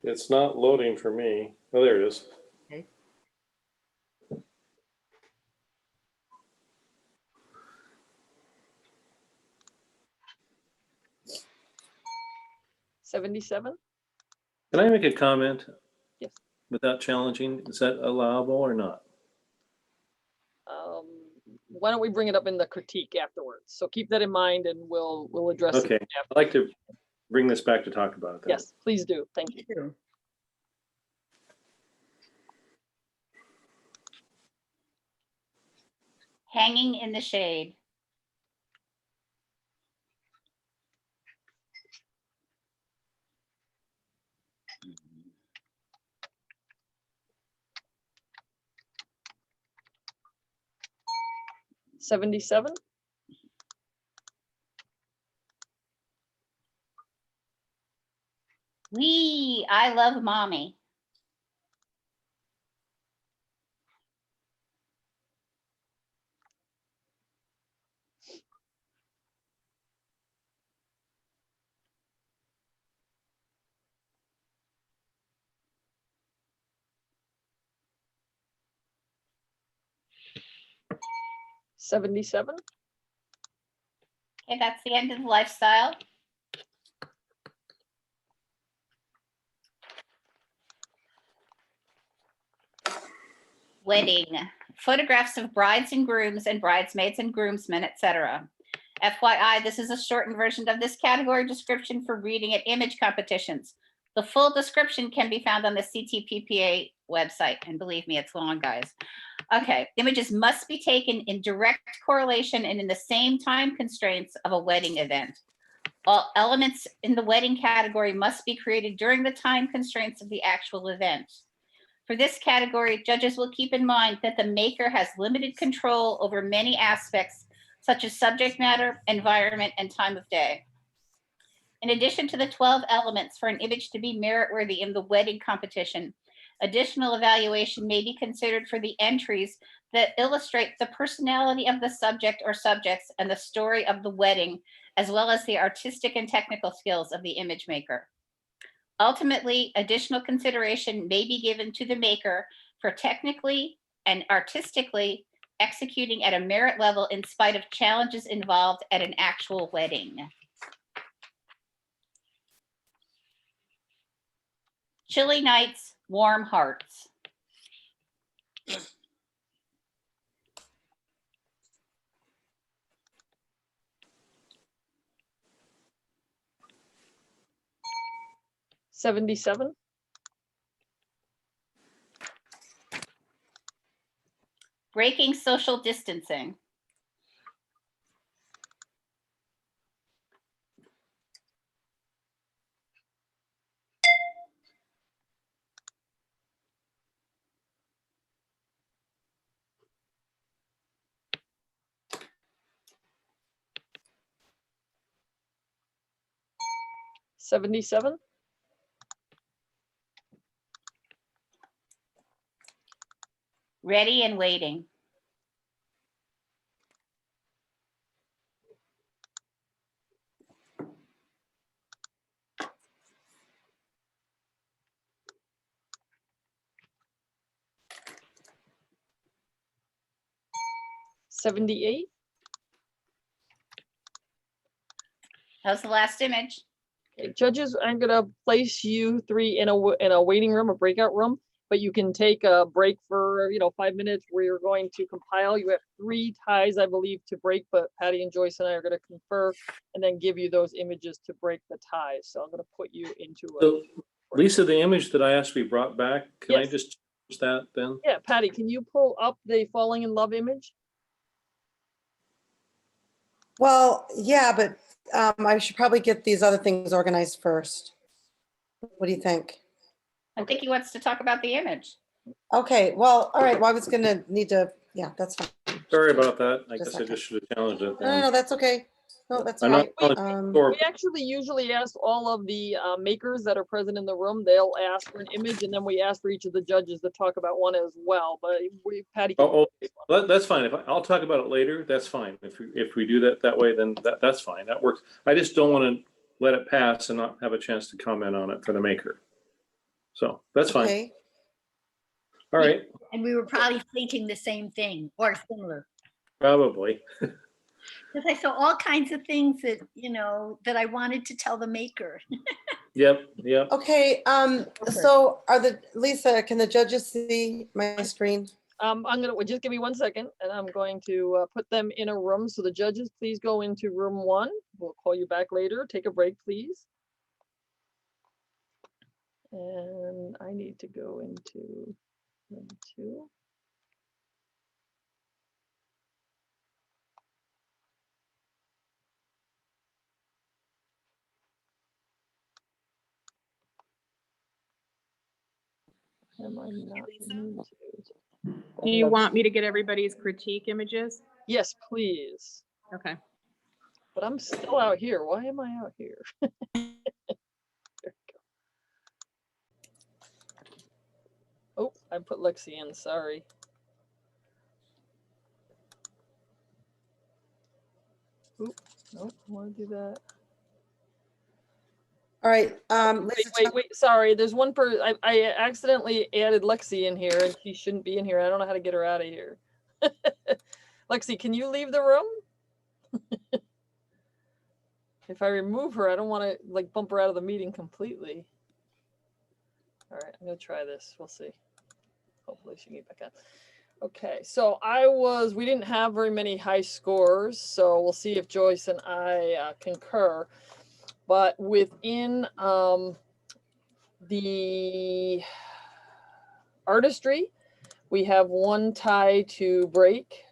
S3: It's not loading for me. Oh, there it is.
S5: Okay.
S1: $77.
S3: Can I make a comment?
S1: Yes.
S3: Without challenging, is that allowable or not?
S1: Why don't we bring it up in the critique afterwards? So keep that in mind, and we'll address
S3: Okay,
S1: it
S3: I'd
S1: after.
S3: like to bring this back to talk about that.
S1: Yes, please do. Thank you.
S4: Hanging in the Shade.
S1: $77.
S4: I Love Mommy.
S1: $77.
S4: Okay, that's the end of the lifestyle. Wedding. Photographs of brides and grooms and bridesmaids and groomsmen, etc. FYI, this is a shortened version of this category description for reading at image competitions. The full description can be found on the CTPPA website, and believe me, it's long, guys. Okay, images must be taken in direct correlation and in the same time constraints of a wedding event. All elements in the wedding category must be created during the time constraints of the actual event. For this category, judges will keep in mind that the maker has limited control over many aspects, such as subject matter, environment, and time of day. In addition to the 12 elements for an image to be merit-worthy in the wedding competition, additional evaluation may be considered for the entries that illustrate the personality of the subject or subjects and the story of the wedding, as well as the artistic and technical skills of the image maker. Ultimately, additional consideration may be given to the maker for technically and artistically executing at a merit level in spite of challenges involved at an actual wedding. Chilly nights, warm hearts.
S1: $77.
S4: Breaking social distancing.
S1: $77.
S4: Ready and waiting.
S1: $78.
S4: How's the last image?
S1: Okay, judges, I'm gonna place you three in a waiting room, a breakout room, but you can take a break for, 5 minutes where you're going to compile. You have 3 ties, I believe, to break, but Patty and Joyce and I are gonna confer and then give you those images to break the ties. So I'm gonna put you into
S3: So Lisa, the image that I asked to be brought back, can I
S1: Yes.
S3: just change that then?
S1: Yeah, Patty, can you pull up the falling in love image?
S2: Well, yeah, but I should probably get these other things organized first. What do you think?
S4: I think he wants to talk about the image.
S2: Okay, well, all right, well, I was gonna need to, yeah, that's fine.
S3: Sorry about that. I
S2: Just a
S3: guess I
S2: second.
S3: just should have challenged it
S2: No, no,
S3: then.
S2: no, that's okay. No, that's all
S3: I'm not
S2: right.
S3: calling for-
S1: We actually usually ask all of the makers that are present in the room, they'll ask for an image and then we ask for each of the judges to talk about one as well, but Patty. can-
S3: That's fine. I'll talk about it later, that's fine. If we do that way, then that's fine. That works. I just don't want to let it pass and not have a chance to comment on it for the maker. So that's fine.
S2: Okay,
S3: All right,
S7: And we were probably thinking the same thing or similar.
S3: probably.
S7: Because I saw all kinds of things that, that I wanted to tell the maker.
S3: Yep.
S2: okay, so Lisa, can the judges see my screen?
S1: Just give me 1 second and I'm going to put them in a room. So the judges, please go into room 1. We'll call you back later. Take a break, please. And I need to go into room 2. Am I not muted?
S8: Do you want me to get everybody's critique images?
S1: Yes, please.
S8: Okay.
S1: But I'm still out here. Why am I out here? There we go. Oh, I put Lexi in, sorry. Oop, nope, I want to do that.
S2: All right, Lisa,
S1: Wait, sorry, there's one I accidentally added Lexi in here and she shouldn't be in here. I don't know how to get her out of here. Lexi, can you leave the room? If I remove her, I don't want to bump her out of the meeting completely. All right, I'm gonna try this. We'll see. Hopefully she can get back on. Okay, so we didn't have very many high scores, so we'll see if Joyce and I concur. But within the artistry, we have 1 tie to break.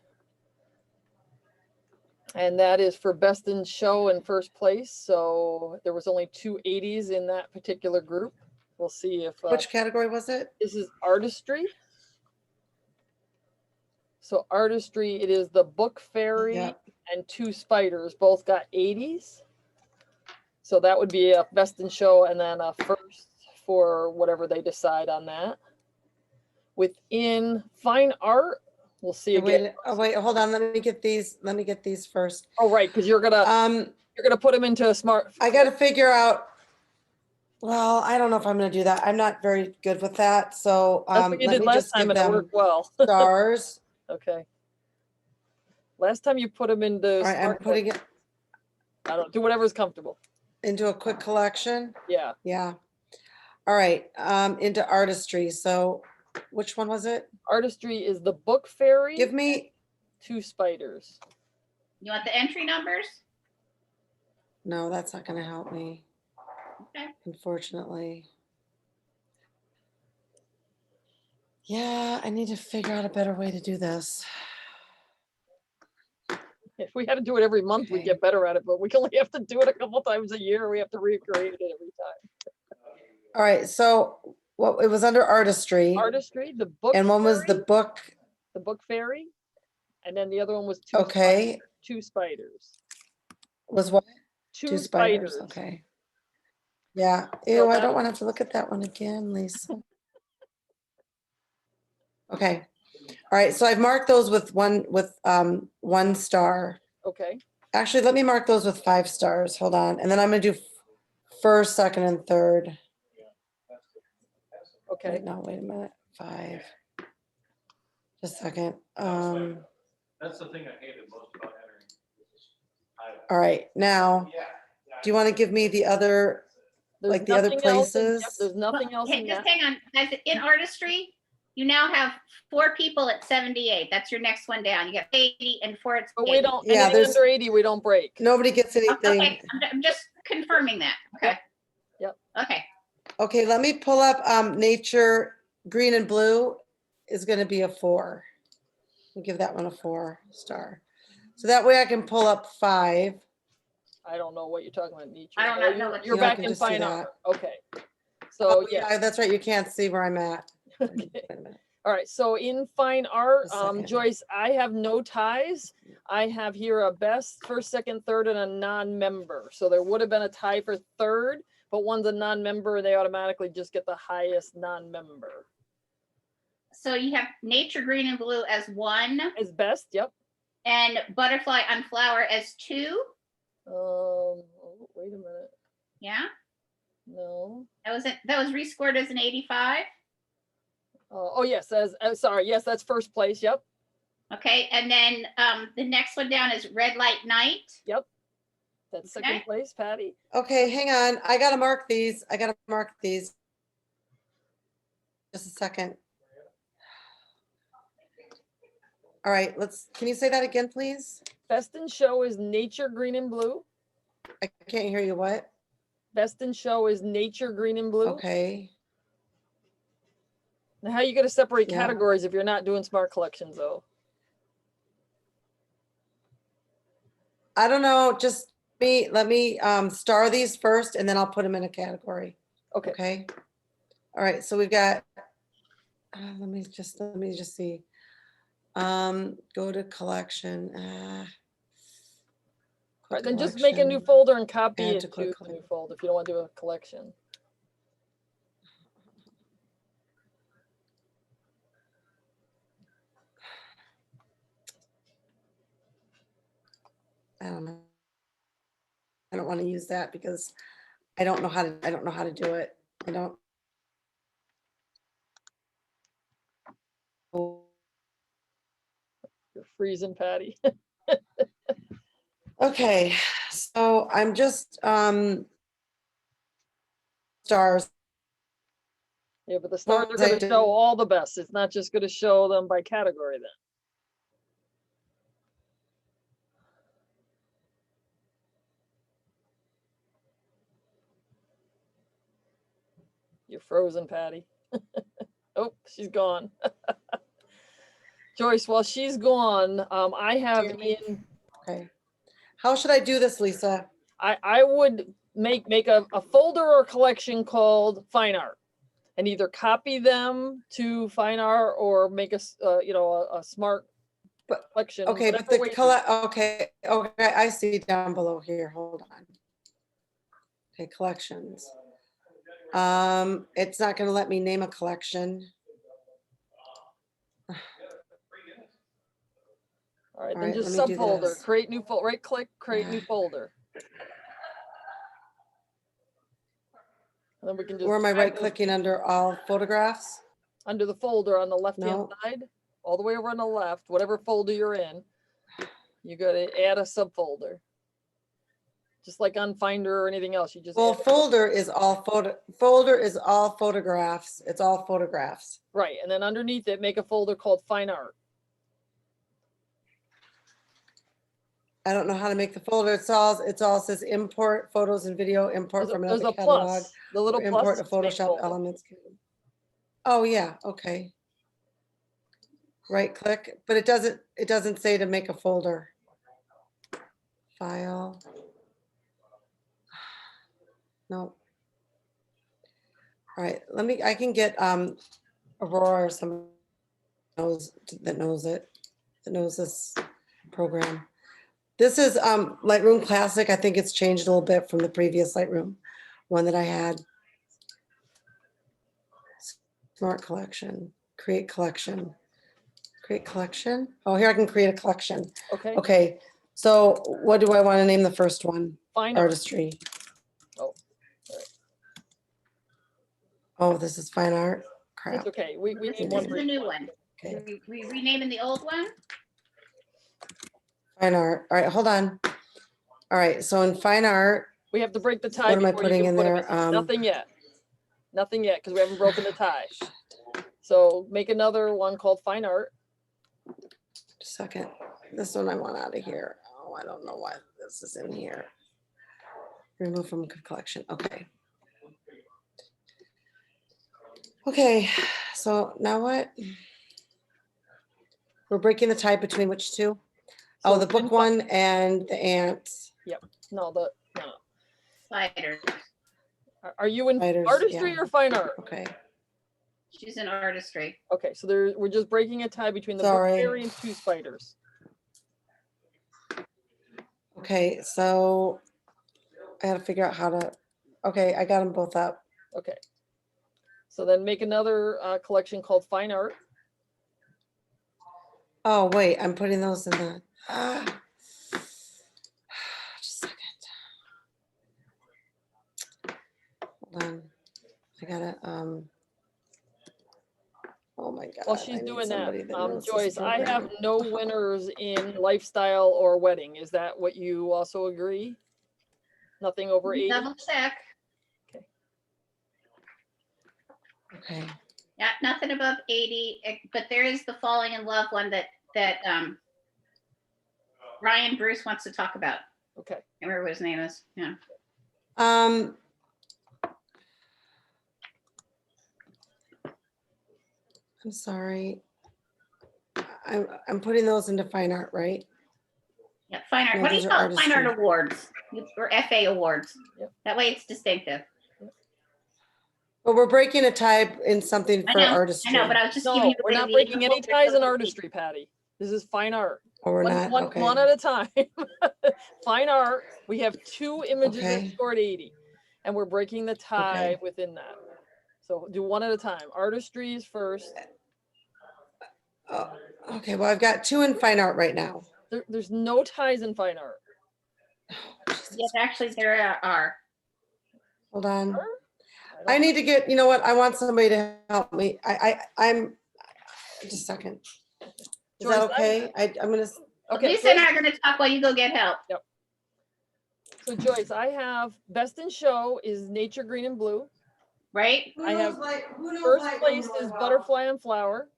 S1: And that is for best in show in first place. So there was only 2 80s in that particular group. We'll see if,
S2: Which category was it?
S1: this is artistry. So artistry, it is the Book Fairy
S2: Yep.
S1: and Two Spiders, both got 80s. So that would be a best in show and then a first for whatever they decide on that. Within fine art, we'll see again.
S2: Wait, hold on. Let me get these first.
S1: Oh, right, because you're gonna put them into a smart.
S2: I got to figure out. Well, I don't know if I'm going to do that. I'm not very good with that. So
S1: That's what you
S2: let
S1: did
S2: me
S1: last
S2: just
S1: time
S2: give
S1: and it
S2: them
S1: worked well.
S2: stars.
S1: Okay. Last time you put them into.
S2: All right, I'm
S1: smart
S2: putting it
S1: I don't do whatever's comfortable.
S2: into a quick collection.
S1: Yeah.
S2: Yeah. All right. Into artistry. So which one was it?
S1: Artistry is the Book Fairy.
S2: Give me.
S1: Two Spiders.
S4: You want the entry numbers?
S2: No, that's not going to help me.
S4: Okay.
S2: Unfortunately. Yeah, I need to figure out a better way to do this.
S1: If we had to do it every month, we'd
S2: Okay.
S1: get better at it, but we can only have to do it a couple times a year. We have to recreate it every time.
S2: All right. So what it was under artistry.
S1: Artistry, the Book
S2: And one was the
S1: Fairy,
S2: book.
S1: the Book Fairy, and then the other one was Two
S2: Okay.
S1: Two Spiders.
S2: Was what?
S1: Two,
S2: Two
S1: spiders.
S2: spiders. Okay. Yeah.
S1: So
S2: Ew, I
S1: that-
S2: don't want to have to look at that one again, Lisa. Okay. All right. So I've marked those with one star.
S1: Okay.
S2: Actually, let me mark those with 5 stars. Hold on. And then I'm going to do first, second, and third.
S1: Okay.
S2: Wait, no, wait a minute. 5. Just a second.
S3: That's the thing I hated most about entering.
S2: All right. Now, do you want to give me the other?
S1: There's
S2: Like the other
S1: nothing else in- yep,
S2: places?
S1: there's nothing
S4: Well,
S1: else
S4: hey,
S1: in
S4: just
S1: that.
S4: hang on, guys. In artistry, you now have 4 people at 78. That's your next one down. You got 80 and 4 at
S1: But we
S4: 80.
S1: don't,
S2: Yeah,
S1: anything
S2: there's-
S1: under 80, we don't break.
S2: Nobody gets anything.
S4: Okay, I'm just confirming that. Okay.
S1: Yep.
S4: Okay.
S2: Okay, let me pull up nature green and blue is going to be a 4. We'll give that one a 4 star. So that way I can pull up 5.
S1: I don't know what you're talking about, nature.
S4: I don't
S1: Oh,
S4: know
S1: you're-
S4: what
S1: You're
S2: you- I
S1: back
S2: can
S1: in
S2: just do
S1: fine
S2: that.
S1: art. Okay.
S2: Oh,
S1: So, yeah.
S2: yeah, that's right. You can't see where I'm at.
S1: Okay.
S2: Wait a minute.
S1: All right, so in fine art,
S2: Just a second.
S1: Joyce, I have no ties. I have here a best, first, second, third, and a non-member. So there would have been a tie for third, but one's a non-member, they automatically just get the highest non-member.
S4: So you have nature green and blue as 1
S1: Is best, yep.
S4: and butterfly on flower as 2.
S1: Oh, wait a minute,
S4: Yeah.
S1: no.
S4: That was rescored as an 85.
S1: Oh, yes, sorry, yes, that's first place, yep.
S4: Okay. And then the next one down is red light night.
S1: That's second
S4: Okay.
S1: place, Patty.
S2: Okay, hang on. I got to mark these. Just a second. All right, can you say that again, please?
S1: Best in show is nature green and blue.
S2: I can't hear you. What?
S1: Best in show is nature green and blue.
S2: Okay.
S1: Now, how are you gonna separate
S2: Yeah.
S1: categories if you're not doing smart collections though?
S2: I don't know. Just let me star these first and then I'll put them in a category.
S1: Okay,
S2: Okay. All right. So we've got, let me just see. Go to collection.
S1: all
S2: quick
S1: right, then just make a new
S2: collection.
S1: folder and copy
S2: Add
S1: it
S2: to
S1: to
S2: quick
S1: a new
S2: collection.
S1: folder if you don't want to do a collection.
S2: I don't know. I don't want to use that because I don't know how to do it. I don't.
S1: You're freezing, Patty.
S2: Okay, so I'm just stars.
S1: Yeah, but the stars are
S2: was I
S1: gonna
S2: doing?
S1: show all the best. It's not just gonna show them by category then. You're frozen, Patty. Oh, she's gone. Joyce, while she's gone, I have
S2: Hear me?
S1: in,
S2: Okay. How should I do this, Lisa?
S1: I would make a folder or collection called fine art. and either copy them to Fine Art or make a smart
S2: But-
S1: collection.
S2: Okay, but
S1: whatever way you-
S2: okay, I see down below here, hold on. Okay, collections. It's not gonna let me name a collection.
S1: All right,
S2: All
S1: then
S2: right,
S1: just
S2: let me do
S1: subfolder,
S2: this.
S1: create new folder, right click, create new folder. And then we can just.
S2: Where am I
S1: drag
S2: right
S1: those
S2: clicking under all photographs?
S1: Under the folder on the left-hand
S2: No.
S1: side, all the way over on the left, whatever folder you're in, you gotta add a subfolder. Just like on Finder or anything else, you just.
S2: Well,
S1: add a
S2: folder is all photographs. It's all photographs.
S1: Right, and then underneath it, make a folder called Fine Art.
S2: I don't know how to make the folder. It all says import photos and video, import from
S1: There's
S2: another
S1: a
S2: catalog.
S1: plus, the little
S2: or
S1: plus.
S2: Import to
S1: is make
S2: Photoshop
S1: folder.
S2: elements. Oh, yeah, okay. Right click, but it doesn't say to make a folder. File. No. All right, I can get Aurora or someone that knows this program. This is Lightroom Classic. I think it's changed a little bit from the previous Lightroom one that I had. Smart collection, create collection. Oh, here I can create a collection.
S1: Okay,
S2: Okay, so what do I want to name the first one?
S1: Fine Art.
S2: Artistry.
S1: Oh,
S2: Oh, this is fine art.
S1: It's
S2: Crap.
S1: okay, we
S4: This
S1: need
S4: is
S1: one.
S4: the new one.
S2: Okay.
S4: We renaming the old one?
S2: Fine art. All right, hold on. All right, so in fine art,
S1: We have to break the tie.
S2: what am I
S1: before you
S2: putting
S1: can
S2: in
S1: put 'em
S2: there?
S1: Nothing yet. Nothing yet, because we haven't broken the tie. So make another one called Fine Art.
S2: Second, this one I want out of here. Oh, I don't know why this is in here. Remove from collection. Okay. Okay, so now what? We're breaking the tie between which two? Oh,
S1: So
S2: the book one and the ants.
S1: No.
S4: Spider.
S1: Are you in
S2: Spiders,
S1: artistry
S2: yeah.
S1: or fine art?
S2: Okay,
S4: She's in artistry.
S1: Okay, so we're just breaking a tie between the
S2: Sorry.
S1: book and two spiders.
S2: okay, so I gotta figure out how to, okay, I got them both up.
S1: Okay. So then make another collection called Fine Art.
S2: Oh, wait, I'm putting those in the, just a second. Hold on, I gotta, oh my God.
S1: While
S2: I
S1: she's
S2: need
S1: doing that,
S2: somebody knows this
S1: Joyce, I have
S2: program.
S1: no winners in lifestyle or wedding. Is that what you also agree? Nothing over 80?
S4: Double check.
S2: Okay,
S4: Yeah, nothing above 80, but there is the falling in love one that Ryan Bruce wants to talk about.
S1: Okay.
S4: I can't remember what his name is. Yeah.
S2: I'm sorry. I'm putting those into fine art, right?
S4: Yeah, fine art.
S2: No,
S4: What do you
S2: those are
S4: call it? Fine art
S2: artistry.
S4: awards or FA awards.
S1: Yep.
S4: That way it's distinctive.
S2: But we're breaking a tie in something
S4: I
S2: for
S4: know,
S2: artistry.
S4: but I was just giving
S1: No,
S4: you.
S1: we're not breaking any ties in artistry, Patty. This is fine art.
S2: Oh, we're not,
S1: One
S2: okay.
S1: at a time. Fine art. We have two images that
S2: Okay.
S1: scored 80, and we're breaking the tie
S2: Okay.
S1: within that. So do one at a time. Artistry is first.
S2: Oh, okay, well, I've got two in fine art right now.
S1: There's no ties in fine art.
S4: Yes, actually there are.
S2: Hold on.
S1: I
S2: I
S1: don't-
S2: need to get, you know what? I want somebody to help me. I'm, just a second. Is
S1: Joyce,
S2: that okay? I'm gonna,
S1: Okay,
S4: Lisa and
S1: Joyce-
S4: I are going to talk while you go get help.
S1: so Joyce, I have best in show is nature green and blue.
S4: Right?
S1: I have first place is butterfly and flower.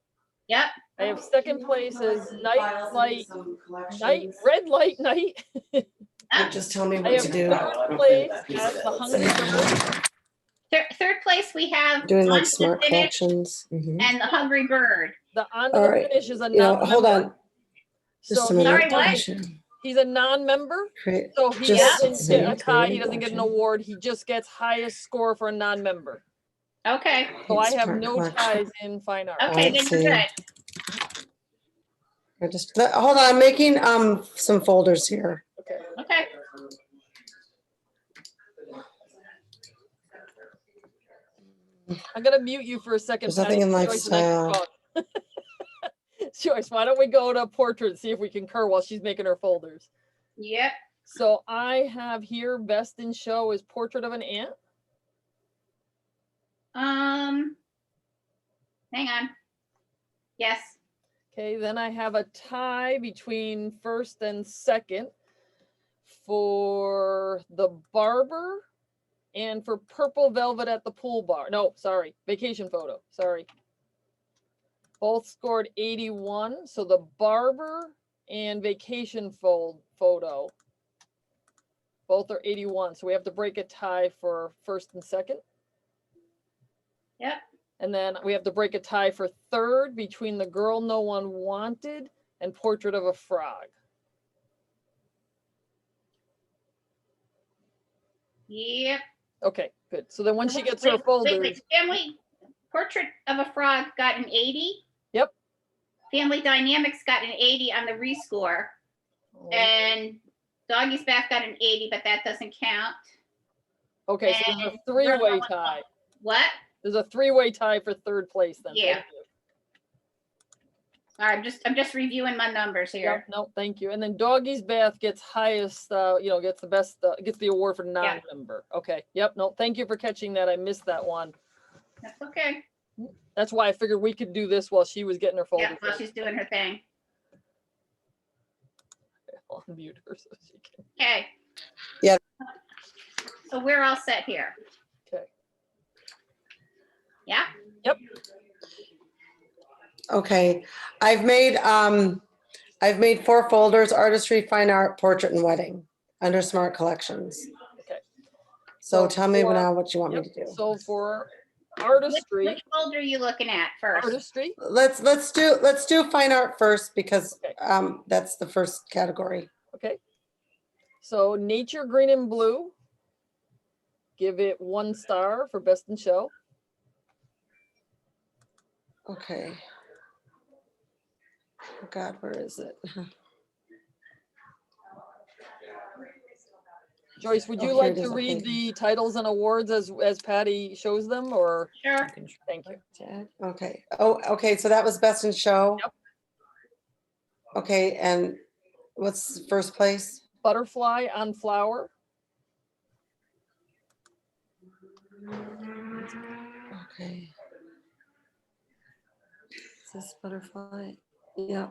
S4: Yep.
S1: I have second place is night red light night.
S2: just tell me
S1: I
S2: what
S1: have
S2: to do.
S1: third place as the hungry bird.
S4: Third place we have
S2: Doing
S4: On
S2: like
S4: to the
S2: smart
S4: Finish
S2: collections.
S4: and the Hungry Bird.
S1: The on to
S2: All
S1: the
S2: right.
S1: finish is a
S2: You know, hold
S1: non-member.
S2: on, just
S1: So
S2: a minute.
S4: Sorry, what?
S2: I should
S1: he's a non-member.
S2: create-
S1: So he
S2: just
S1: doesn't get a tie. He
S2: create
S1: doesn't get an
S2: collection.
S1: award. He just gets highest score for a non-member.
S4: Okay,
S1: So I
S2: It's
S1: have
S2: part
S1: no
S2: collection.
S1: ties in fine art.
S4: okay, then
S2: Let's
S4: you're
S2: see.
S4: good.
S2: Hold on, I'm making some folders here.
S1: Okay.
S4: Okay,
S1: I'm gonna mute you for a second.
S2: There's nothing
S1: Patty,
S2: in
S1: so Joyce and I can
S2: lifestyle.
S1: talk. Joyce, why don't we go to portrait and see if we can concur while she's making her folders?
S4: yep.
S1: So I have here best in show is portrait of an ant.
S4: Hang on. Yes,
S1: Okay, then I have a tie between first and second for the barber and for purple velvet at the pool bar. No, sorry, vacation photo. Sorry. Both scored 81. So the barber and vacation photo, both are 81. So we have to break a tie for first and second.
S4: yep.
S1: And then we have to break a tie for third between the girl no one wanted and portrait of a frog.
S4: Yep.
S1: Okay, good. So then when she gets
S4: Wait,
S1: her folders,
S4: wait, family portrait of a frog got an 80.
S1: Yep.
S4: Family dynamics got an 80 on the rescore, and doggy's bath got an 80, but that doesn't count.
S1: okay, so there's
S4: and
S1: a three-way
S4: girl-
S1: tie.
S4: What?
S1: There's a three-way tie for third place then.
S4: Yeah.
S1: Thank you.
S4: All right, I'm just reviewing my numbers
S1: Yep,
S4: here.
S1: no, thank you. And then doggy's bath gets highest, gets the best, gets the award for non-member. Okay, yep, no, thank you for catching that. I missed that one.
S4: That's okay.
S1: That's why I figured we could do this while she was getting her
S4: Yeah,
S1: folders.
S4: while she's doing her thing.
S1: I'll unmute her so she can.
S4: Okay.
S2: Yeah.
S4: So we're all set here.
S1: Okay.
S4: Yeah.
S2: Okay, I've made 4 folders: artistry, fine art, portrait, and wedding under smart collections.
S1: Okay.
S2: So
S1: So
S2: tell me
S1: for-
S2: now what you want
S1: Yep.
S2: me to do.
S1: So for artistry,
S4: Which folder are you looking at first?
S1: artistry,
S2: Let's do fine art first because
S1: Okay.
S2: that's the first category.
S1: okay. So nature, green and blue. Give it 1 star for best in show.
S2: Okay. Oh God, where is it?
S1: Joyce, would you
S2: Oh, here
S1: like
S2: it
S1: to
S2: is,
S1: read
S2: okay.
S1: the titles and awards as Patty shows them, or?
S4: Sure.
S1: Thank you.
S2: Okay. Oh, okay. So that was best in show.
S1: Yep.
S2: Okay, and what's first place?
S1: Butterfly on flower.
S2: Okay. Is this butterfly? Yeah.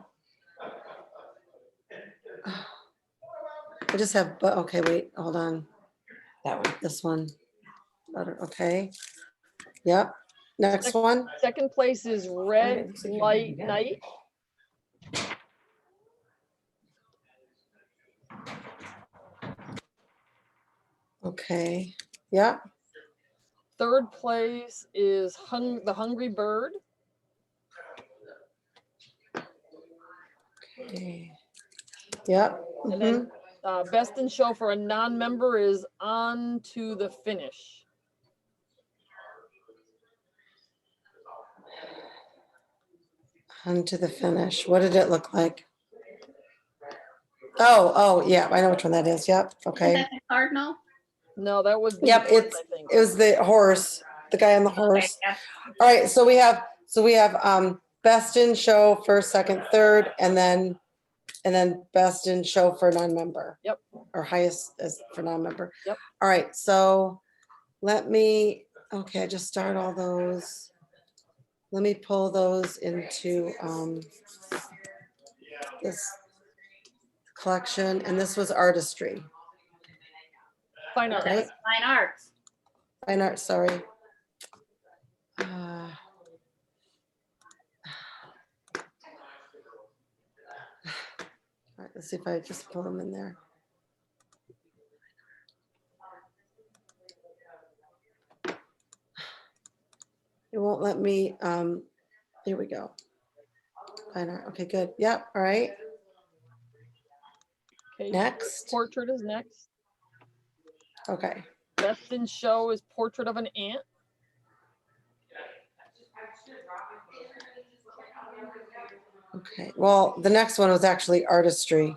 S2: I just have, but okay, wait, hold on. That one, this one. Okay. Yep. Next one.
S1: Second place is red light night.
S2: Okay. Yep.
S1: Third place is the hungry bird.
S2: Okay. Yep.
S1: And then best in show for a non-member is on to the finish.
S2: On to the finish. What did it look like? Oh, yeah, I know which one that is. Yep.
S4: Is
S2: Okay.
S4: that the cardinal?
S1: No, that was the
S2: Yep,
S1: horse,
S2: it's,
S1: I think.
S2: it was the horse, the guy on the
S4: Okay,
S2: horse.
S4: yeah.
S2: All right, so we have best in show, first, second, third, and then best in show for non-member.
S1: Yep.
S2: Or highest as for non-member.
S1: Yep.
S2: All right, so let me, okay, I just start all those. Let me pull those into this collection, and this was artistry.
S1: Fine art.
S2: Right.
S4: Fine arts.
S2: Fine art, sorry. All right, let's see if I just pull them in there. It won't let me, here we go. Fine art, okay, good. Yep, all right,
S1: Okay,
S2: next.
S1: portrait is next.
S2: Okay,
S1: Best in show is portrait of an ant.
S2: Okay, well, the next one was actually artistry.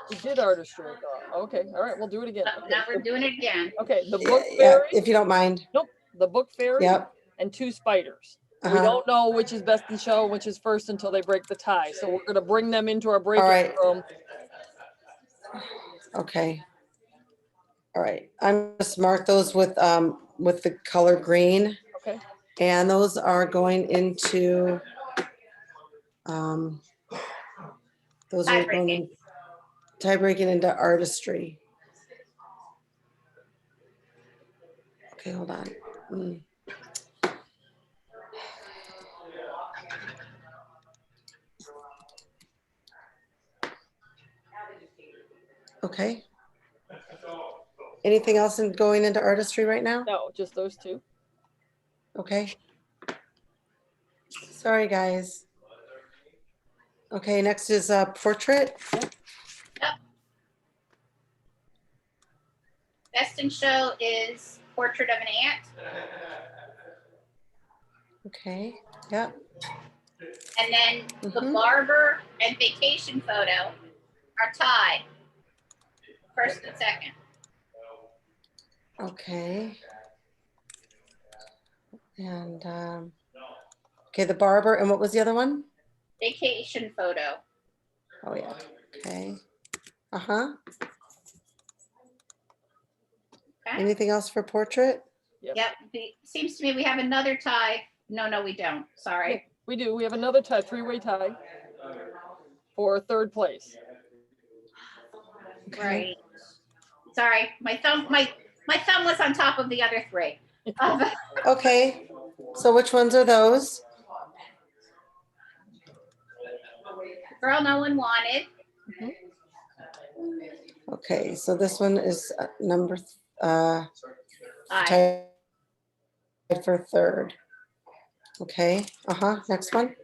S1: We did artistry. Okay, all right, we'll do it again.
S4: Now we're doing it again.
S1: Okay, the
S2: Yeah,
S1: book
S2: yeah,
S1: fairy,
S2: if you don't mind.
S1: nope, the book fairy
S2: Yep.
S1: and 2 spiders. We
S2: Uh-huh.
S1: don't know which is best to show, which is first until they break the tie. So we're gonna bring them into our breakout
S2: right.
S1: room.
S2: Okay. All right, I'm just mark those with the color green,
S1: Okay,
S2: and those are going into, those are going
S4: Tie-breaking.
S2: in, tie breaking into artistry. Okay, hold on. Okay. Anything else in going into artistry right now?
S1: no, just those 2.
S2: Okay. Sorry, guys. Okay, next is portrait.
S4: Best in show is Portrait of an Ant.
S2: Okay, yeah.
S4: And then the
S2: Mhm.
S4: barber and vacation photo are tied. First and second.
S2: Okay. And, okay, the barber, and what was the other one?
S4: Vacation photo.
S2: Oh, yeah, okay. Uh-huh.
S4: Okay.
S2: Anything else for portrait?
S4: Yep. Seems to me we have another tie. No, we don't. Sorry.
S1: We do. We have another tie, 3-way tie for 3rd place.
S2: Okay.
S4: Right. Sorry, my thumb was on top of the other 3.
S2: Okay, so which ones are those?
S4: Girl no one wanted.
S2: Okay, so this one is number,
S4: Aye.
S2: tied for 3rd. Okay, uh-huh, next one.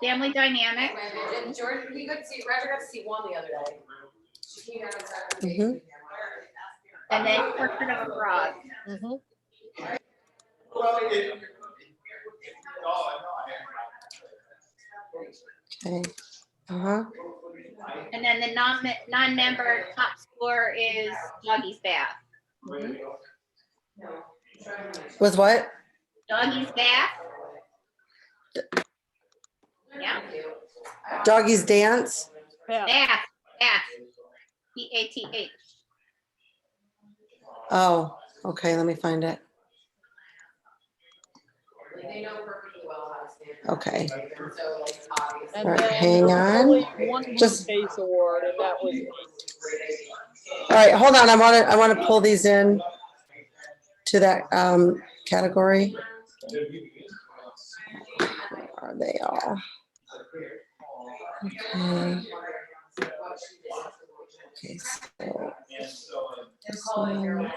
S4: Family dynamic.
S9: Jordan, we got to see, Roger got to see one the other day. She came down and sat with me.
S2: Mhm.
S4: And then Portrait of a Frog.
S1: Mhm.
S2: Okay, uh-huh.
S4: And then the non-member top score is Doggy's Bath.
S2: Was what?
S4: Doggy's Bath. Yeah.
S2: Doggies dance?
S1: Bath.
S4: Bath. Bath.
S2: Oh, okay, let me find it.
S9: They know perfectly well how to stand.
S2: Okay,
S9: So like obviously.
S1: And
S2: All right,
S1: then
S2: hang
S1: there was
S2: on.
S1: only one blue
S2: Just-
S1: face award, and that was me.
S2: all right, hold on, I want to pull these in to that category. Where are they all? Okay. Okay, so this one.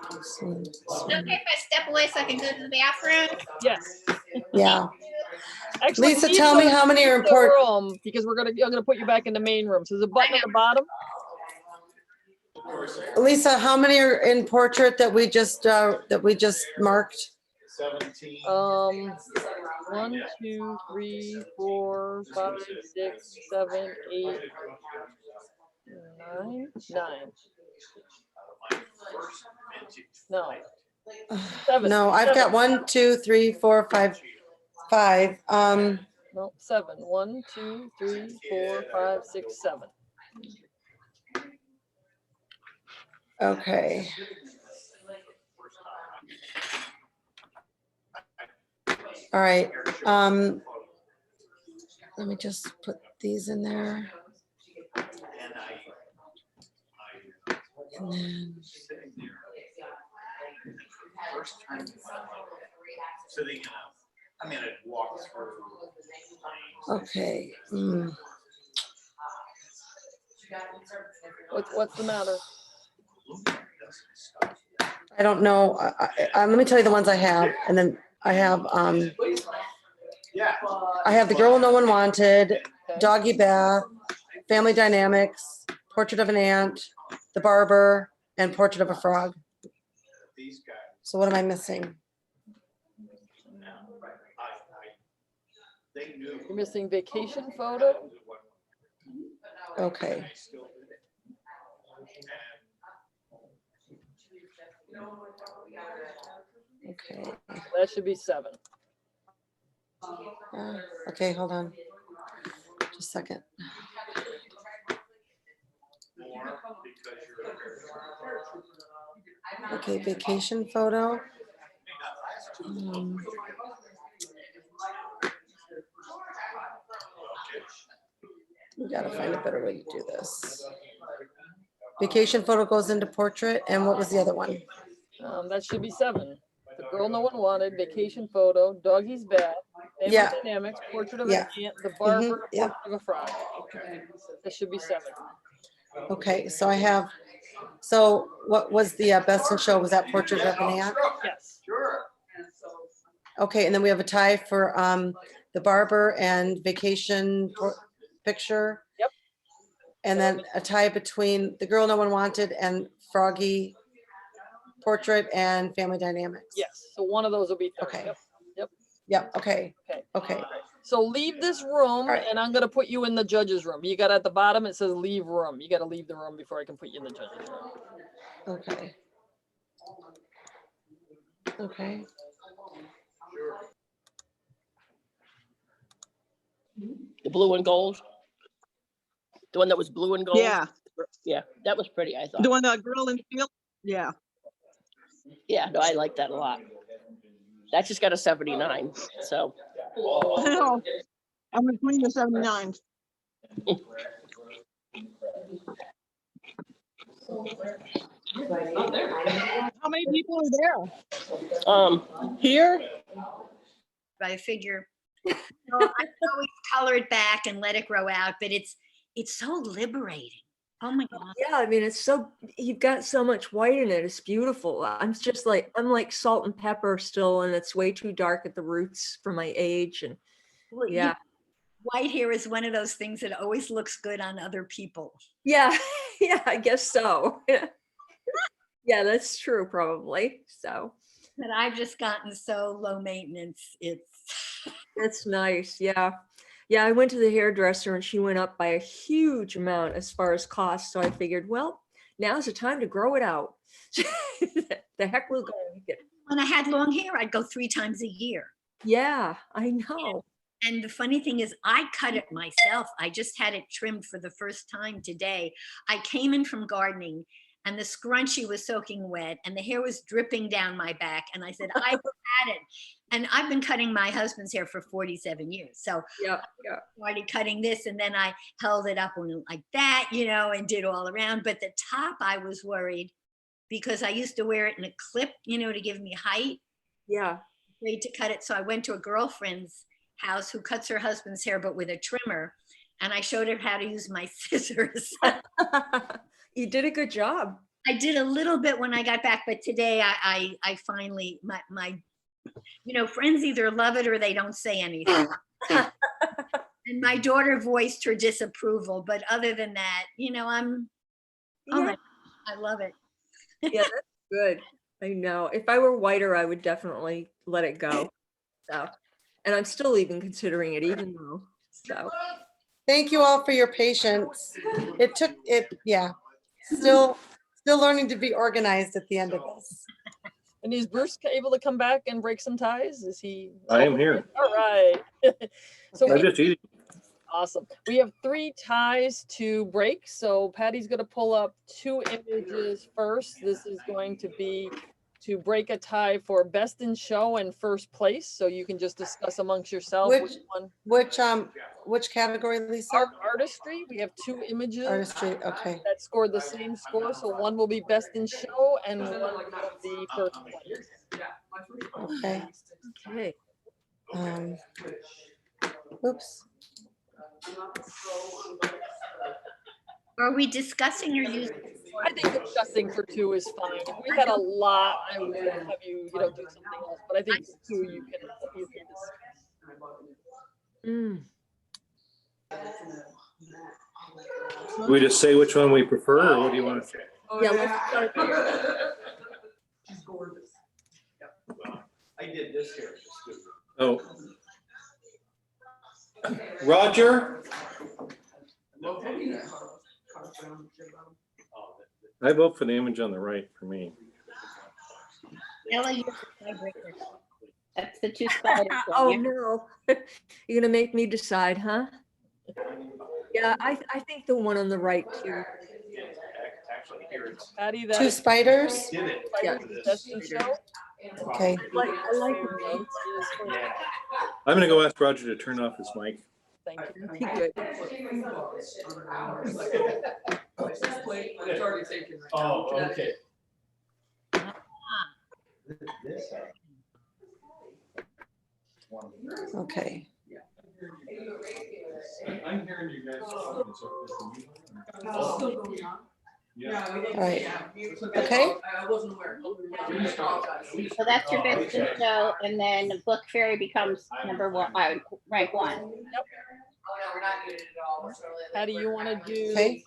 S2: This one, this
S4: Okay,
S2: one.
S4: if I step away so I can go to the bathroom.
S1: Yes.
S2: Yeah,
S1: Actually,
S2: Lisa,
S1: leave
S2: tell me
S1: the-
S2: how many are
S1: leave the
S2: important.
S1: room, because I'm gonna put you back in the main room. So there's a button at the bottom.
S2: Lisa, how many are in portrait that we just marked?
S3: 17.
S1: 1, 2, 3, 4, 5, 6, 7, 8, 9. No, 7.
S2: No, I've got 1, 2, 3, 4, 5.
S1: No, 7. 1, 2, 3, 4, 5, 6, 7.
S2: Okay. All right. Let me just put these in there. And then,
S10: So they, I mean, I'd walk through.
S2: okay.
S1: What's the matter?
S2: I don't know. Let me tell you the ones I have, and then I have
S10: Yeah.
S2: I have the girl no one wanted,
S1: Okay.
S2: doggy bath, family dynamics, portrait of an ant, the barber, and portrait of a frog.
S10: These guys.
S2: So what am I missing?
S10: They knew.
S1: You're missing vacation photo.
S2: Okay. Okay.
S1: That should be 7.
S2: Okay, hold on. Just a second. Okay, vacation photo. We gotta find a better way to do this. Vacation photo goes into portrait, and what was the other one?
S1: That should be 7. The girl no one wanted, vacation photo, doggy's bath, family
S2: Yeah.
S1: dynamics, portrait of
S2: Yeah.
S1: an ant, the barber,
S2: yeah.
S1: portrait of a frog. That should be 7.
S2: Okay, so I have, so what was the best in show? Was that portrait of an ant?
S1: Yes.
S2: Okay, and then we have a tie for the barber and vacation picture.
S1: Yep.
S2: And then a tie between the girl no one wanted and Froggy portrait and family dynamics.
S1: Yes. So one of those will be 30.
S2: Okay.
S1: Yep.
S2: Yep, okay,
S1: Okay.
S2: okay.
S1: So leave this room
S2: right.
S1: and I'm going to put you in the judge's room. You got at the bottom, it says leave room. You got to leave the room before I can put you in the judge's room.
S2: Okay. Okay.
S11: The blue and gold. The one that was blue and gold.
S12: Yeah,
S11: Yeah, that was pretty, I thought.
S12: the one, the girl in field. Yeah.
S11: Yeah, no, I like that a lot. That just got a 79, so.
S12: I know. I'm between the 79s. How many people are there?
S11: Here,
S7: I figure, I always color it back and let it grow out, but it's so liberating. Oh my God.
S5: Yeah, I mean, it's so, you've got so much white in it. It's beautiful. I'm like salt and pepper still, and it's way too dark at the roots for my age. And
S7: Well,
S5: yeah.
S7: White hair is one of those things that always looks good on other people.
S5: Yeah, yeah, I guess so. Yeah, that's true, probably. So
S7: But I've just gotten so low maintenance.
S5: that's nice. Yeah. Yeah, I went to the hairdresser and she went up by a huge amount as far as cost. So I figured, well, now's the time to grow it out. The heck will go.
S7: When I had long hair, I'd go 3 times a year.
S5: Yeah, I know.
S7: And the funny thing is, I cut it myself. I just had it trimmed for the first time today. I came in from gardening and the scrunchie was soaking wet and the hair was dripping down my back. And I said, I had it. And I've been cutting my husband's hair for 47 years. So
S5: yeah,
S7: I started cutting this and then I held it up like that, and did all around. But the top, I was worried because I used to wear it in a clip, to give me height.
S5: Yeah.
S7: Afraid to cut it. So I went to a girlfriend's house who cuts her husband's hair, but with a trimmer. And I showed her how to use my scissors.
S5: You did a good job.
S7: I did a little bit when I got back, but today I finally, my friends either love it or they don't say anything. And my daughter voiced her disapproval, but other than that, I love it.
S5: Yeah, that's good. I know. If I were whiter, I would definitely let it go. So, and I'm still even considering it, even though. So,
S2: Thank you all for your patience. It took it, yeah. Still learning to be organized at the end of this.
S1: And is Bruce able to come back and break some ties? Is he?
S3: I am here.
S1: All right. So
S3: I'm just eating.
S1: awesome. We have 3 ties to break. So Patty's going to pull up 2 images first. This is going to be to break a tie for best in show and first place. So you can just discuss amongst yourselves
S2: Which category, Lisa?
S1: Artistry. We have 2 images.
S2: Artistry, okay.
S1: That scored the same score. So one will be best in show and one will be first place.
S2: Okay.
S5: okay.
S2: Oops.
S7: Are we discussing or using?
S1: I think discussing for 2 is fine. If we had a lot, I would have you, do something else. But I think for 2 you can discuss.
S3: We just say which one we prefer, or what do you want to say?
S5: Yeah, let's start there.
S10: She's gorgeous. I did this here.
S3: Oh, Roger? I vote for the image on the right for me.
S4: Ella, you're the tiebreaker. That's the two spiders.
S5: Oh, no. You're gonna make me decide, huh? Yeah, I think the one on the right too.
S1: Patty, that
S2: Two
S1: is
S2: spiders?
S5: Yeah.
S1: Best in Show.
S2: Okay.
S5: I like the name.
S1: Is for-
S3: I'm gonna go ask Roger to turn off his mic.
S1: Thank you.
S5: Be good.
S10: Oh, okay.
S2: Okay.
S3: I'm hearing you guys.
S2: All right. Okay.
S4: So that's your best in show, and then Book Fairy becomes number one, rank one.
S9: Oh, no, we're not muted at all. We're totally.
S1: Patty, you want to do
S2: Okay.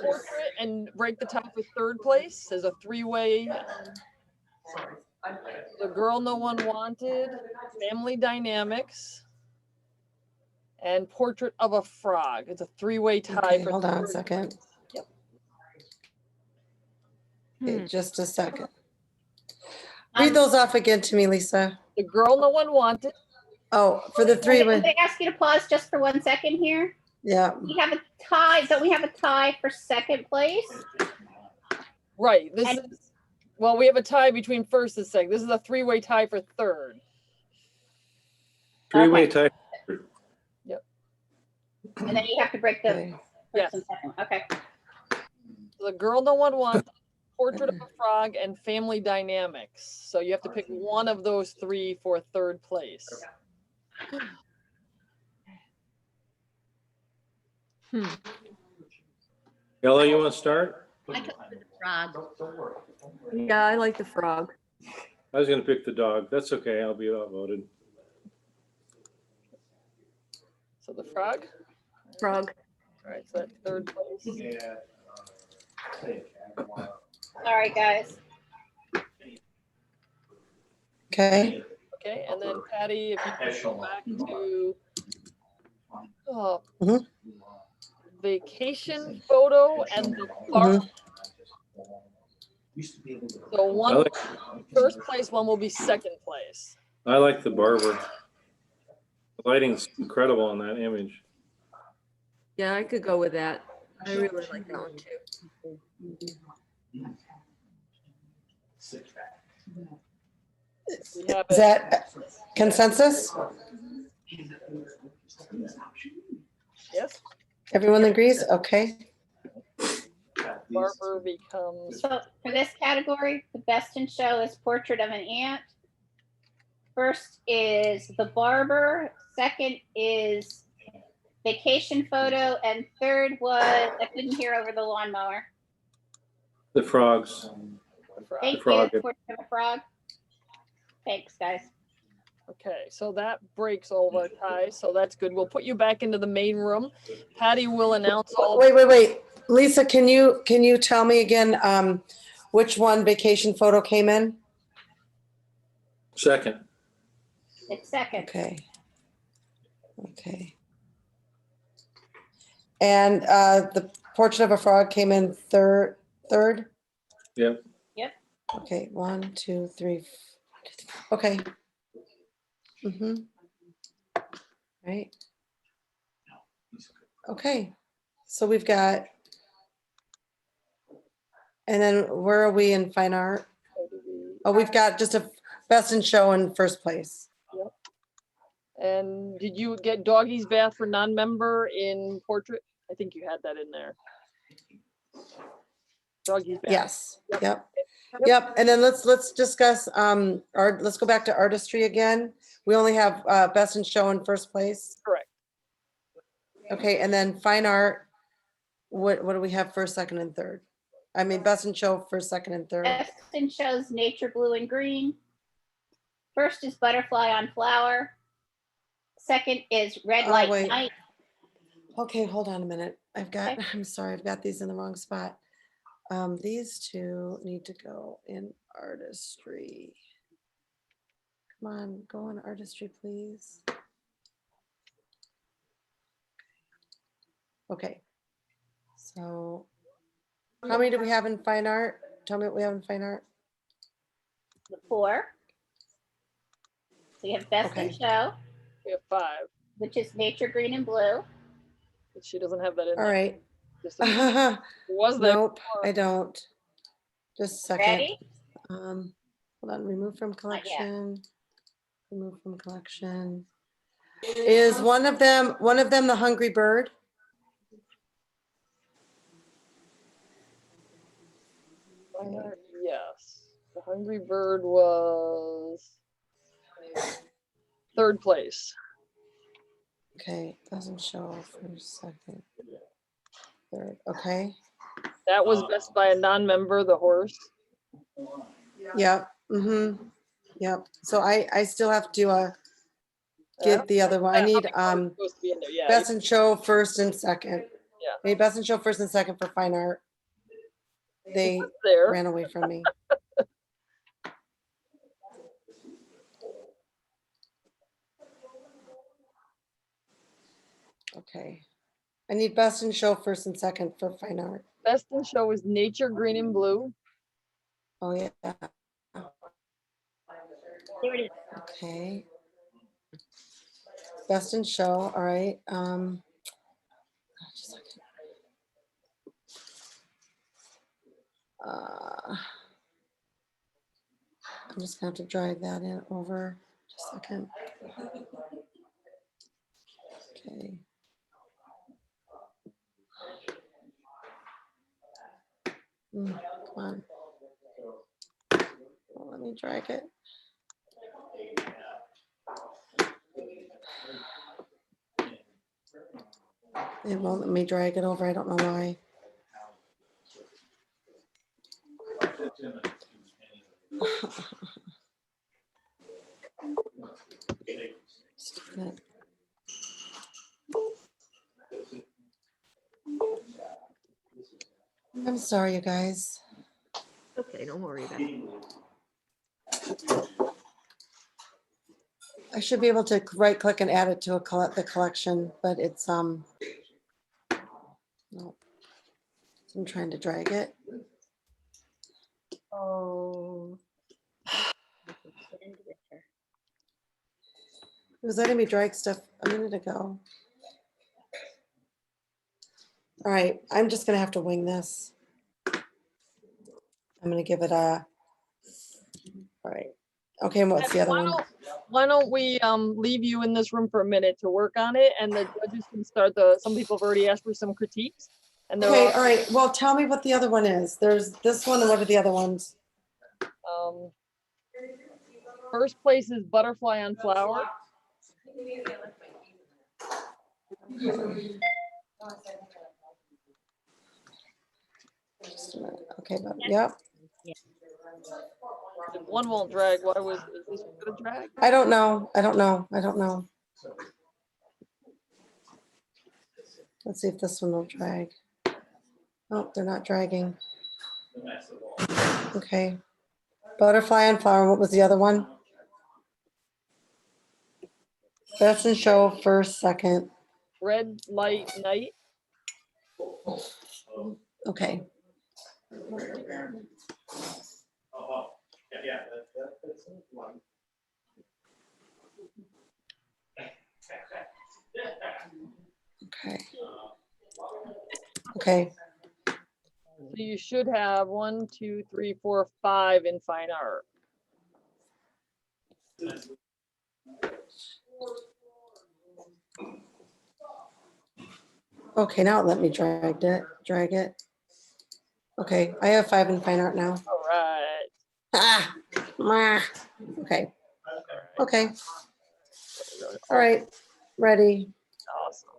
S1: portrait and break the tie for third place as a three-way? The Girl No One Wanted, Family Dynamics, and Portrait of a Frog. It's a three-way tie.
S2: Okay,
S1: for
S2: hold on a
S1: third
S2: second.
S1: place. Yep.
S2: Okay, just a second. Read those off again to me, Lisa.
S1: The Girl No One Wanted.
S2: Oh, for the three,
S4: I'm gonna ask you to pause just for 1 second here.
S2: yeah.
S4: We have a tie, don't we have a tie for second place?
S1: Right. This
S4: And-
S1: is, well, we have a tie between first and second. This is a three-way tie for third.
S3: Three-way tie.
S4: And then you have to break the
S2: Okay.
S4: first and second, okay.
S1: The Girl No One Wanted, Portrait of a Frog, and Family Dynamics. So you have to pick one of those three for third place.
S3: Ella, you want to start?
S7: I go for the frog.
S5: Yeah, I like the frog.
S3: I was gonna pick the dog. That's okay. I'll be outvoted.
S1: So the frog.
S5: Frog.
S1: All right, so that's third place.
S4: Sorry, guys.
S2: Okay.
S1: Okay, and then Patty, if you can go back to
S2: Mhm.
S1: vacation photo and the bar. So
S3: I
S1: one
S3: like,
S1: first place, one will be second place.
S3: I like the barber. The lighting's incredible on that image.
S5: Yeah, I could go with that. I really like that one too.
S1: We have
S2: Is
S1: it.
S2: that consensus?
S1: Yes,
S2: Everyone agrees? Okay.
S1: barber becomes
S4: So for this category, the best in show is Portrait of an Ant. First is The Barber, second is Vacation Photo, and third was, I couldn't hear over the lawnmower.
S3: The frogs.
S4: Thank you,
S3: frog.
S4: Portrait of a Frog. Thanks, guys.
S1: okay. So that breaks all of our ties. So that's good. We'll put you back into the main room. Patty will announce all.
S2: Wait. Lisa, can you tell me again, which one vacation photo came in?
S3: Second.
S4: It's second.
S2: Okay. Okay. And the Portrait of a Frog came in third?
S3: Yep.
S2: Okay, 1, 2, 3. Okay. Mm-hmm. Right. Okay, so we've got, and then where are we in fine art? Oh, we've got just a best in show in first place.
S1: And did you get Doggy's Bath for non-member in portrait? I think you had that in there. Doggy's Bath.
S2: Yes, yep. And then let's discuss, let's go back to artistry again. We only have best in show in first place.
S1: Correct.
S2: Okay, and then fine art, what do we have first, second, and third? I mean, best in show first, second, and third.
S4: Best in shows Nature Blue and Green. First is Butterfly on Flower. Second is Red
S2: Oh,
S4: Light
S2: wait.
S4: Night.
S2: Okay, hold on a minute. I'm sorry, I've got these in the wrong spot. These two need to go in artistry. Come on, go in artistry, please. Okay. So how many do we have in fine art? Tell me what we have in fine art.
S4: The 4. So you have best in
S2: Okay.
S4: show,
S1: We have 5,
S4: which is nature, green and blue.
S1: but she doesn't have that in
S2: All
S1: there.
S2: right.
S1: Just a minute. Was there?
S2: Nope, I don't. Just a second.
S4: Ready?
S2: Hold on, remove from
S4: Not yet.
S2: collection. Remove from collection. Is one of them the hungry bird?
S1: Fine art, yes. The Hungry Bird was 3rd place.
S2: Okay, doesn't show for a second. Third, okay.
S1: That was best by a non-member, the horse.
S2: Yep, yep. So I still have to get the other one. I need
S1: Supposed to be in there, yeah.
S2: best in show first and second.
S1: Yeah.
S2: I need best in show first and second for fine art. They
S1: There.
S2: ran away from me. Okay. I need best in show first and second for fine art.
S1: Best in show is Nature, Green and Blue.
S2: Oh, yeah.
S4: There it is.
S2: Okay. Best in show, all right. Just a second. I'm just gonna have to drag that in over. Just a second. Okay. Come on. Well, let me drag it. It won't let me drag it over. I don't know why. Just a minute. I'm sorry, you guys.
S5: Okay, don't worry about it.
S2: I should be able to right click and add it to the collection, but it's no. I'm trying to drag it.
S1: Oh.
S2: It was letting me drag stuff a minute ago. All right, I'm just gonna have to wing this. I'm gonna give it a, all right. Okay, and what's the other one?
S1: Why don't we leave you in this room for a minute to work on it, and the judges can start some people have already asked for some critiques. And they're
S2: Okay, all right, well, tell me what the other one is. There's this one, and what are the other ones?
S1: First place is Butterfly on Flower.
S2: Just a minute. Okay, but yep.
S1: If one won't drag, why is this one gonna drag?
S2: I don't know. I don't know. I don't know. Let's see if this one will drag. Oh, they're not dragging. Okay. Butterfly on Flower. What was the other one? Best in show first, second.
S1: Red Light Night.
S2: Okay. Okay. Okay.
S1: So you should have 1, 2, 3, 4, 5 in fine art.
S2: Okay, now let me drag it. Okay, I have 5 in fine art now.
S1: All right.
S2: Okay. Okay. All right. Ready.
S1: Awesome.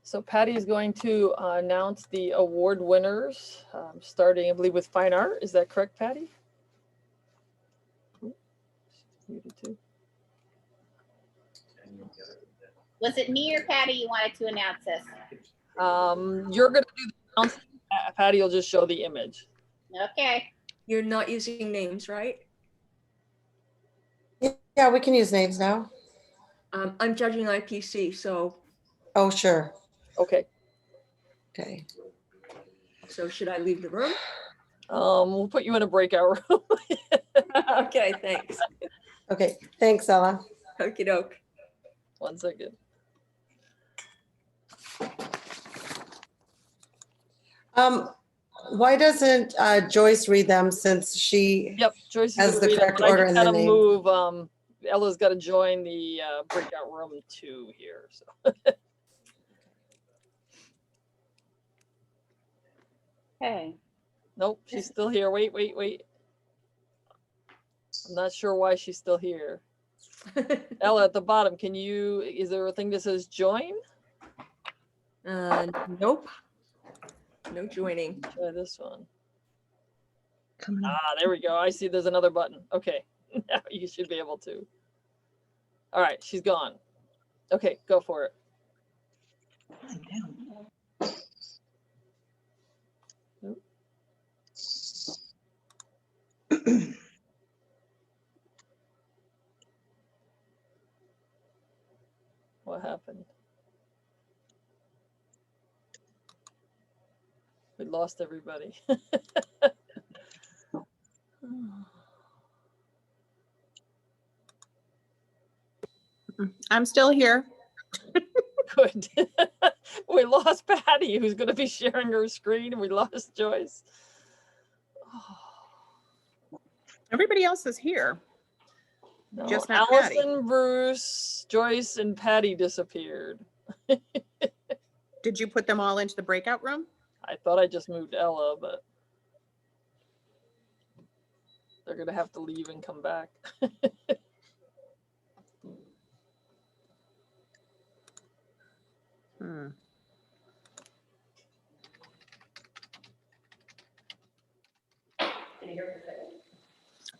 S1: So Patty is going to announce the award winners, starting, I believe, with fine art. Is that correct, Patty? Ooh, she's muted too.
S4: Was it me or Patty you wanted to announce this?
S1: You're going to do the announcing. Patty will just show the image.
S4: Okay.
S5: You're not using names, right?
S2: Yeah, we can use names now.
S5: I'm judging IPC, so
S2: Oh, sure.
S1: Okay.
S2: Okay.
S5: should I leave the room?
S1: We'll put you in a breakout room.
S5: Okay, thanks.
S2: Okay. Thanks, Ella.
S5: Okie doke.
S1: 1 second.
S2: Why doesn't Joyce read them since she
S1: Yep, Joyce is
S2: has
S1: gonna
S2: the
S1: read it,
S2: correct
S1: but I
S2: order
S1: just
S2: in the
S1: gotta
S2: name?
S1: move, Ella's gotta join the breakout room 2 here, so.
S4: Okay.
S1: Nope, she's still here. Wait. I'm not sure why she's still here. Ella, at the bottom, is there a thing that says join?
S5: Nope. No joining.
S1: Try this one.
S6: Coming up.
S1: There we go. I see there's another button. Okay, now you should be able to. All right, she's gone. Okay, go for it. Nope. What happened? We lost everybody.
S8: I'm still here.
S1: Good. We lost Patty, who's going to be sharing her screen, and we lost Joyce.
S8: Everybody else is here.
S1: No,
S8: Just not Patty.
S1: Allison, Bruce, Joyce, and Patty disappeared.
S8: Did you put them all into the breakout room?
S1: I thought I just moved Ella, but they're going to have to leave and come back.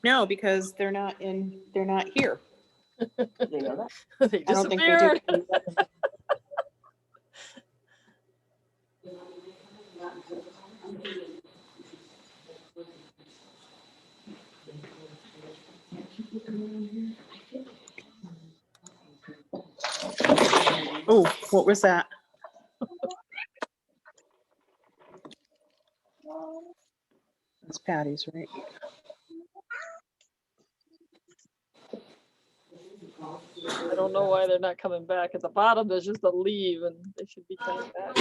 S8: No, because they're not here.
S1: They
S8: I don't think they
S1: disappeared.
S8: do. Oh, what was that? That's Patty's, right?
S1: I don't know why they're not coming back. At the bottom, there's just a leave, and they should be coming back.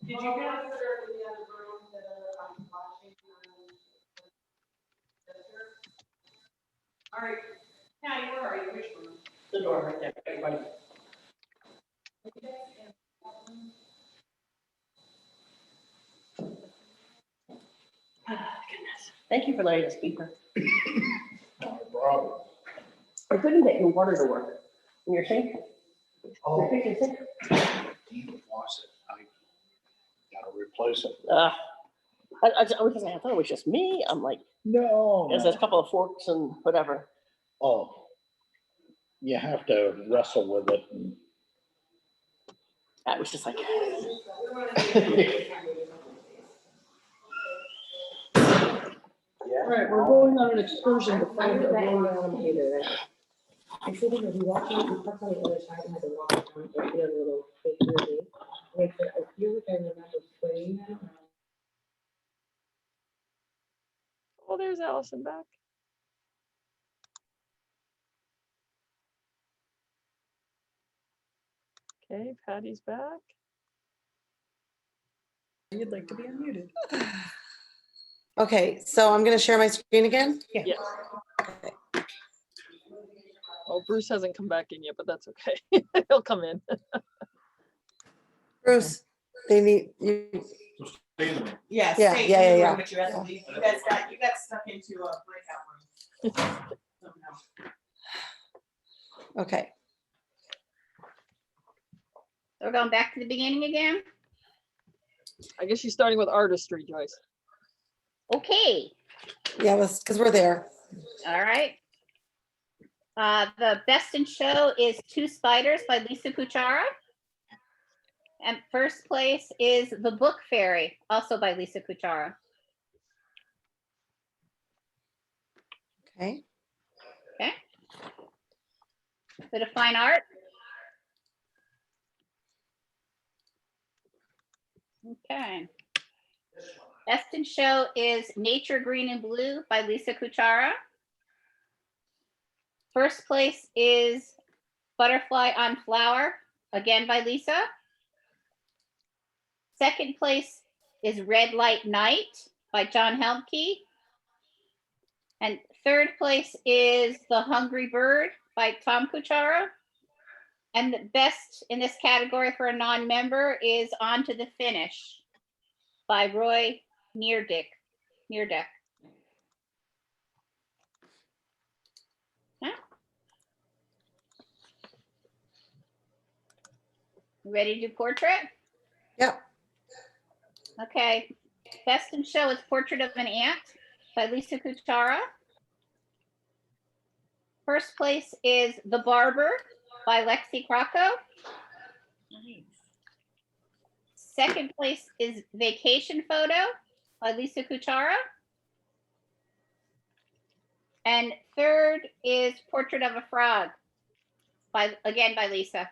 S2: Did you guys in the other room that are watching? All right. Patty, where are you? Which room?
S11: The door right there, everybody. Goodness. Thank you for letting us keep her.
S10: Not a problem.
S11: I couldn't get your water to work in your sink.
S10: Oh,
S11: Your kitchen sink.
S10: Dean faucet, I gotta replace it.
S11: I was just, I thought it was just me. I'm like,
S10: No.
S11: there's a couple of forks and whatever.
S10: Oh, you have to wrestle with it.
S11: I was just like.
S9: All right, we're going on an excursion to find the road alligator. I said, you know, we walked on, we parked on the other side and had to walk down, like, the other little fake movie. Wait, but I feel like I remember playing that.
S1: Oh, there's Allison back. Okay, Patty's back.
S6: You'd like to be unmuted.
S2: Okay, so I'm going to share my screen again.
S1: Yes. Well, Bruce hasn't come back in yet, but that's okay. He'll come in.
S2: Bruce, They need, you,
S12: Yeah,
S2: Yeah,
S12: stay
S2: yeah,
S12: in the
S2: yeah,
S12: room, but you have to
S2: yeah.
S12: leave. You got stuck into a breakout room. Somehow.
S2: okay.
S4: So we're going back to the beginning again.
S1: I guess she's starting with artistry, Joyce.
S4: Okay,
S2: Yeah, let's, because we're there.
S4: all right. The best in show is Two Spiders by Lisa Kuchara. And first place is The Book Fairy, also by Lisa Kuchara.
S2: Okay.
S4: Okay. For the fine art. Okay. Best in show is Nature Green and Blue by Lisa Kuchara. First place is Butterfly on Flower, again by Lisa. Second place is Red Light Night by John Helmke. And third place is The Hungry Bird by Tom Kuchara. And the best in this category for a non-member is On to the Finish by Roy Neerdeck. Huh? Ready to do portrait?
S2: Yep.
S4: Okay. Best in show is Portrait of an Ant by Lisa Kuchara. First place is The Barber by Lexi Krakow.
S7: Nice.
S4: Second place is Vacation Photo by Lisa Kuchara. And third is Portrait of a Frog by Lisa.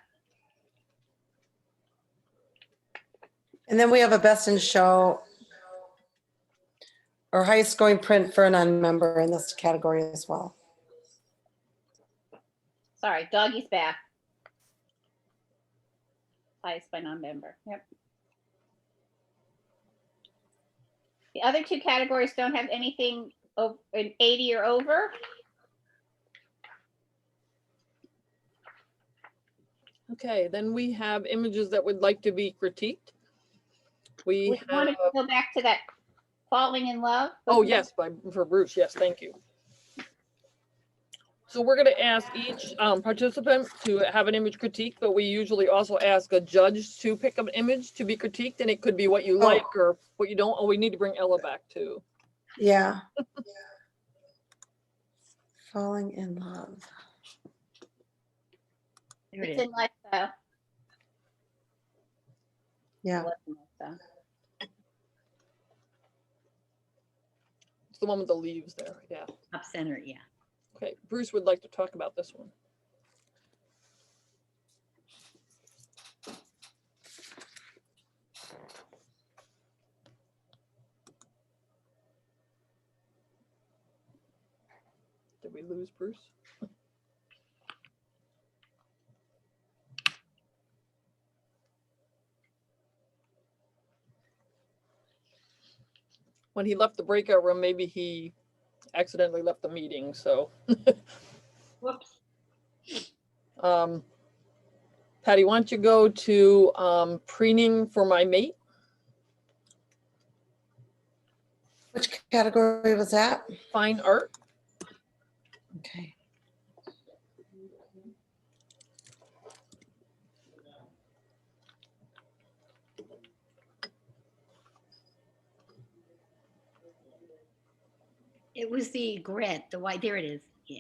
S2: And then we have a best in show or highest scoring print for a non-member in this category as well.
S4: Sorry, Doggy's Bath. Highest by non-member. Yep. The other two categories don't have anything in 80 or over.
S1: Okay, then we have images that would like to be critiqued.
S4: We wanted to go back to that Falling in Love.
S1: Oh, yes, for Bruce. Yes, thank you. So we're going to ask each participant to have an image critique, but we usually also ask a judge to pick an image to be critiqued, and it could be what you like or what you don't. Oh, we need to bring Ella back too.
S2: Yeah. Falling in Love.
S4: It's in Lifestyle.
S2: Yeah.
S1: It's the one with the leaves there. Yeah.
S7: Up center, yeah.
S1: Okay, Bruce would like to talk about this one. Did we lose Bruce? When he left the breakout room, maybe he accidentally left the meeting, so.
S12: Whoops.
S1: Patty, why don't you go to preening for my mate?
S2: Which category was that?
S1: Fine art.
S2: Okay.
S7: It was the grit, the white, there it is, yeah.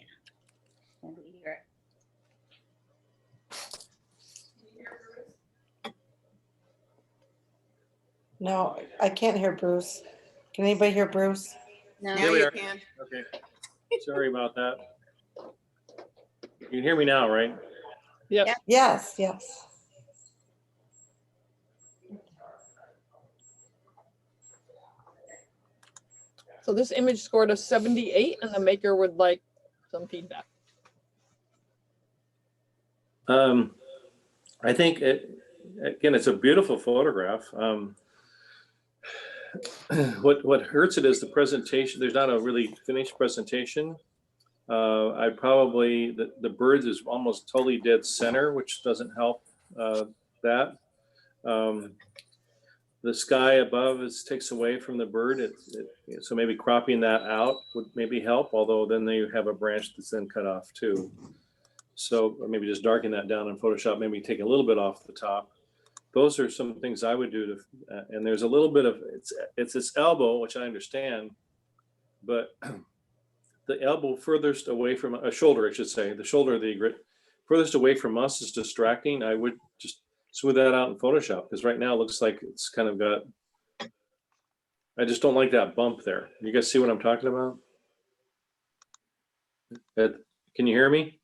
S2: No, I can't hear Bruce. Can anybody hear Bruce?
S12: Now
S3: Here we
S12: you
S3: are.
S12: can.
S3: Okay, sorry about that. You can hear me now, right?
S1: Yes.
S4: Yep.
S2: Yes, yes.
S1: So this image scored a 78 and the maker would like some feedback.
S3: I think again, it's a beautiful photograph. What hurts it is the presentation. There's not a really finished presentation. I probably, the birds is almost totally dead center, which doesn't help that. the sky above takes away from the bird. So maybe cropping that out would maybe help, although then they have a branch that's then cut off too. So maybe just darken that down in Photoshop, maybe take a little bit off the top. Those are some things I would do to, and there's a little bit of, it's this elbow, which I understand, but the elbow furthest away from a shoulder, I should say, the shoulder, the furthest away from us is distracting. I would just smooth that out in Photoshop, because right now it looks like it's kind of got, I just don't like that bump there. You guys see what I'm talking about? Can you hear me?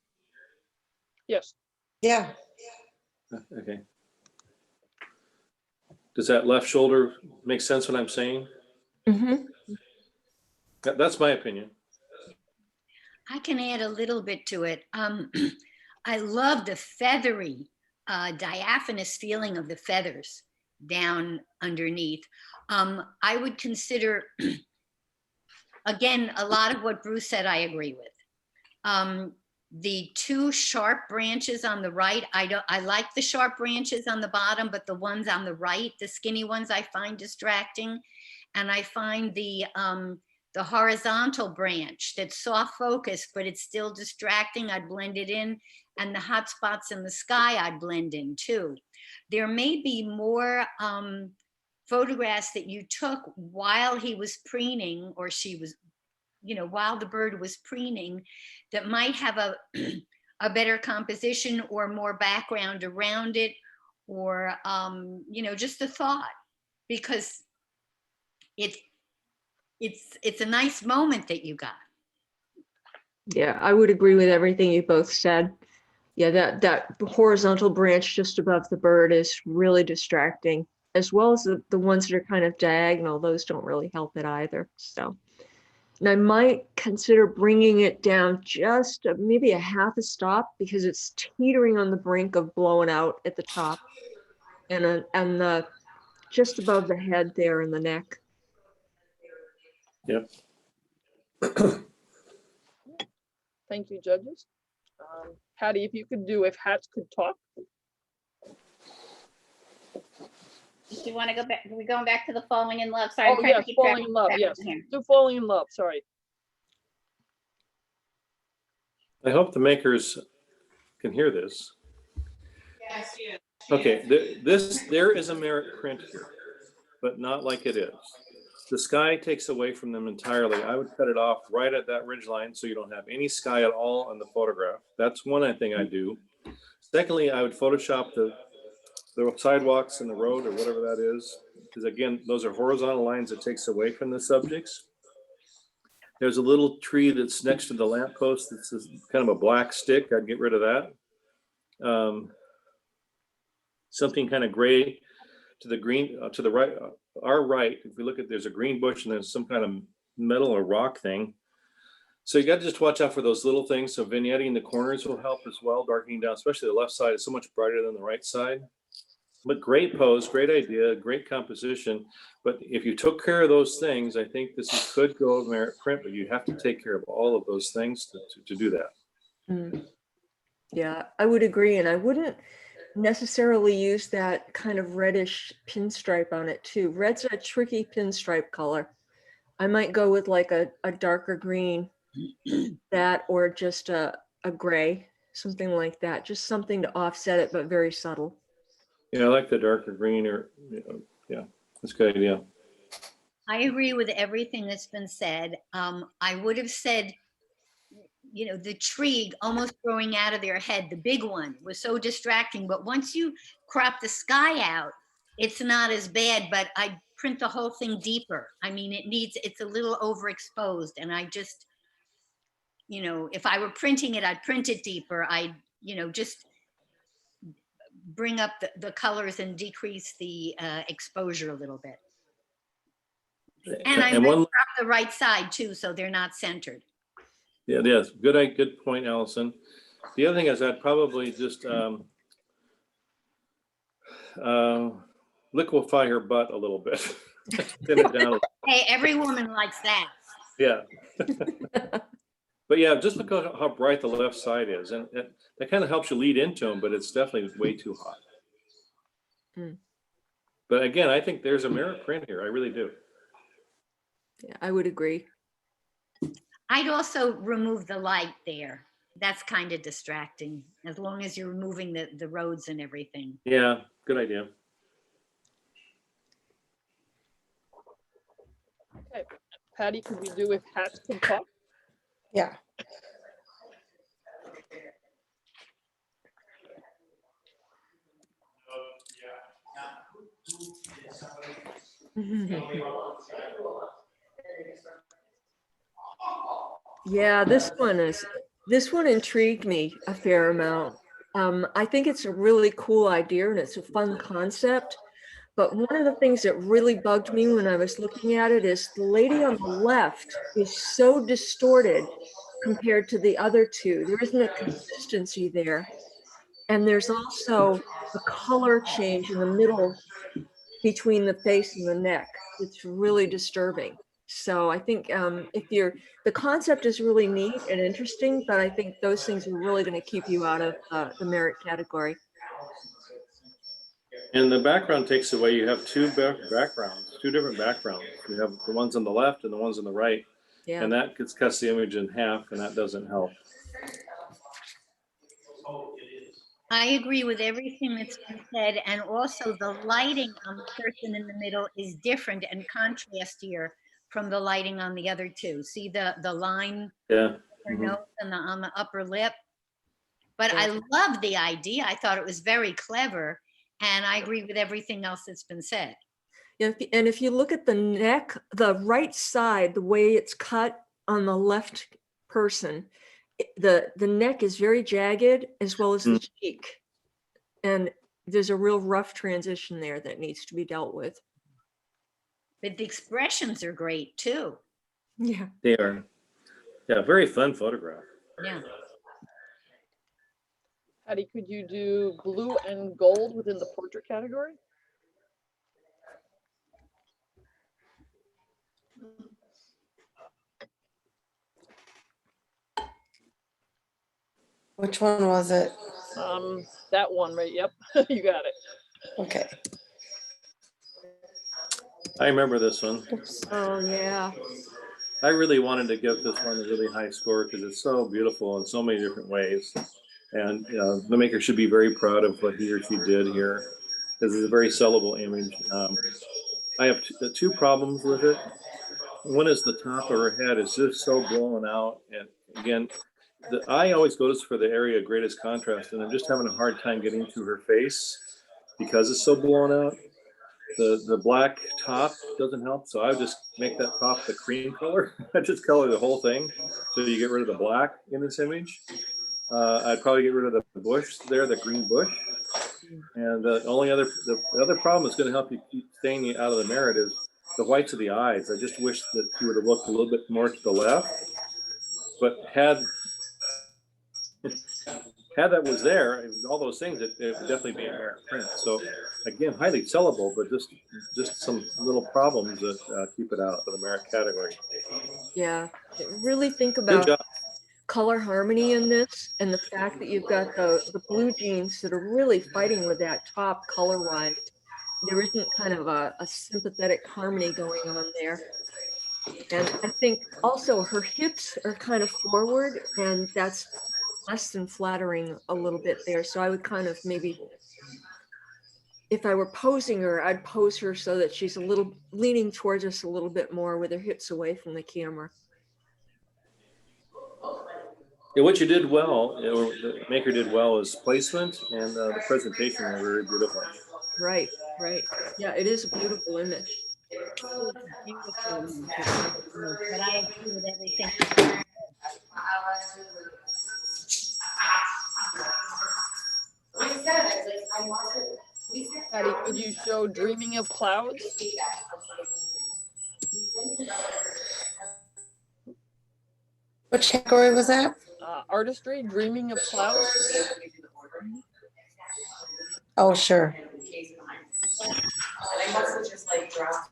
S1: Yes.
S2: Yeah.
S3: Okay. Does that left shoulder make sense what I'm saying?
S5: Mm-hmm.
S3: That's my opinion.
S7: I can add a little bit to it. I love the feathery, diaphanous feeling of the feathers down underneath. I would consider, again, a lot of what Bruce said, I agree with. The two sharp branches on the right, I like the sharp branches on the bottom, but the ones on the right, the skinny ones, I find distracting. And I find the horizontal branch that's soft focus, but it's still distracting, I'd blend it in. And the hot spots in the sky, I'd blend in too. There may be more photographs that you took while he was preening, or she was, while the bird was preening, that might have a better composition or more background around it, or, just a thought, because it's a nice moment that you got.
S5: Yeah, I would agree with everything you both said. Yeah, that horizontal branch just above the bird is really distracting, as well as the ones that are kind of diagonal. Those don't really help it either. So, and I might consider bringing it down just maybe a half a stop, because it's teetering on the brink of blowing out at the top, and the just above the head there in the neck.
S3: Yep.
S1: Thank you, judges. Patty, if you could do If Hats Could Talk.
S4: Do you want to go back? Are we going back to the Falling in Love? Sorry, I'm
S1: Oh,
S4: trying
S1: yes,
S4: to keep track
S1: Falling
S4: of
S1: in Love,
S4: that
S1: yes.
S4: here.
S1: Do Falling in Love, sorry.
S3: I hope the makers can hear this.
S12: Yes, yes.
S3: Okay, there is a merit print here, but not like it is. The sky takes away from them entirely. I would cut it off right at that ridge line, so you don't have any sky at all on the photograph. That's one thing I do. Secondly, I would Photoshop the sidewalks and the road, or whatever that is, because again, those are horizontal lines that takes away from the subjects. There's a little tree that's next to the lamppost that's kind of a black stick. I'd get rid of that. Something kind of gray to the green, to the right, our right. If we look at, there's a green bush and there's some kind of metal or rock thing. So you got to just watch out for those little things. So vignetting the corners will help as well. Darkening down, especially the left side, is so much brighter than the right side. But great pose, great idea, great composition. But if you took care of those things, I think this could go merit print, but you have to take care of all of those things to do that.
S5: Mm. Yeah, I would agree. And I wouldn't necessarily use that kind of reddish pinstripe on it too. Red's a tricky pinstripe color. I might go with like a darker green, that, or just a gray, something like that. Just something to offset it, but very subtle.
S3: Yeah, I like the darker green, or yeah, that's a good idea.
S7: I agree with everything that's been said. I would have said, the tree almost growing out of their head, the big one, was so distracting. But once you crop the sky out, it's not as bad, but I print the whole thing deeper. I mean, it's a little overexposed, and I just, if I were printing it, I'd print it deeper. I'd, just bring up the colors and decrease the exposure a little bit. And I might crop the right side too, so they're not centered.
S3: Yeah, yes, good point, Allison. The other thing is I'd probably just liquefy her butt a little bit. Thin it down.
S7: Hey, every woman likes that.
S3: Yeah. But yeah, just look at how bright the left side is, and that kind of helps you lead into them, but it's definitely way too hot. But again, I think there's a merit print here. I really do.
S5: Yeah, I would agree.
S7: I'd also remove the light there. That's kind of distracting, as long as you're removing the roads and everything.
S3: Yeah, good idea.
S1: Okay, Patty, could we do if hats could talk?
S2: Yeah.
S5: Yeah, this one intrigued me a fair amount. I think it's a really cool idea and it's a fun concept. But one of the things that really bugged me when I was looking at it is the lady on the left is so distorted compared to the other two. There isn't a consistency there. And there's also a color change in the middle between the face and the neck. It's really disturbing. So I think the concept is really neat and interesting, but I think those things are really going to keep you out of the merit category.
S3: And the background takes away, you have two backgrounds, two different backgrounds. You have the ones on the left and the ones on the right.
S5: Yeah.
S3: And that cuts the image in half, and that doesn't help.
S7: I agree with everything that's been said, and also the lighting on the person in the middle is different and contrastier from the lighting on the other two. See the line,
S3: Yeah.
S7: her nose and on the upper lip. But
S5: Yeah.
S7: I love the idea. I thought it was very clever, and I agree with everything else that's been said.
S5: Yeah, and if you look at the neck, the right side, the way it's cut on the left person, the neck is very jagged as well as the cheek. And there's a real rough transition there that needs to be dealt with.
S7: But the expressions are great too.
S5: Yeah.
S3: They are. Yeah, very fun photograph.
S7: Yeah.
S1: Patty, could you do blue and gold within the portrait category?
S2: Which one was it?
S1: That one, right? Yep, you got it.
S2: Okay.
S3: I remember this one.
S5: Oh, yeah.
S3: I really wanted to give this one a really high score because it's so beautiful in so many different ways. And the maker should be very proud of what he or she did here, because it's a very sellable image. I have two problems with it. One is the top of her head is just so blown out. And again, the eye always goes for the area of greatest contrast, and I'm just having a hard time getting to her face because it's so blown out. The black top doesn't help, so I would just make that top the cream color. I just color the whole thing so you get rid of the black in this image. I'd probably get rid of the bush there, the green bush. And the other problem that's going to help you keep staying out of the merit is the whites of the eyes. I just wish that she would have looked a little bit more to the left, but had that was there, all those things, it would definitely be a merit print. So again, highly sellable, but just some little problems that keep it out of the merit category.
S5: Yeah. Really think
S3: Good
S5: about
S3: job.
S5: color harmony in this and the fact that you've got the blue jeans that are really fighting with that top color-wise. There isn't kind of a sympathetic harmony going on there. And I think also her hips are kind of forward, and that's less than flattering a little bit there. So I would kind of maybe, if I were posing her, I'd pose her so that she's a little leaning towards us a little bit more with her hips away from the camera.
S3: Yeah, what you did well, or the maker did well, is placement and the presentation were very beautiful.
S5: Right, right. Yeah, it is a beautiful image.
S7: Beautiful, but I agree with everything.
S1: Patty, could you show Dreaming of Clouds?
S2: Which category was that?
S1: Artistry, Dreaming of Clouds.
S2: Oh, sure.
S9: I must have just like dropped.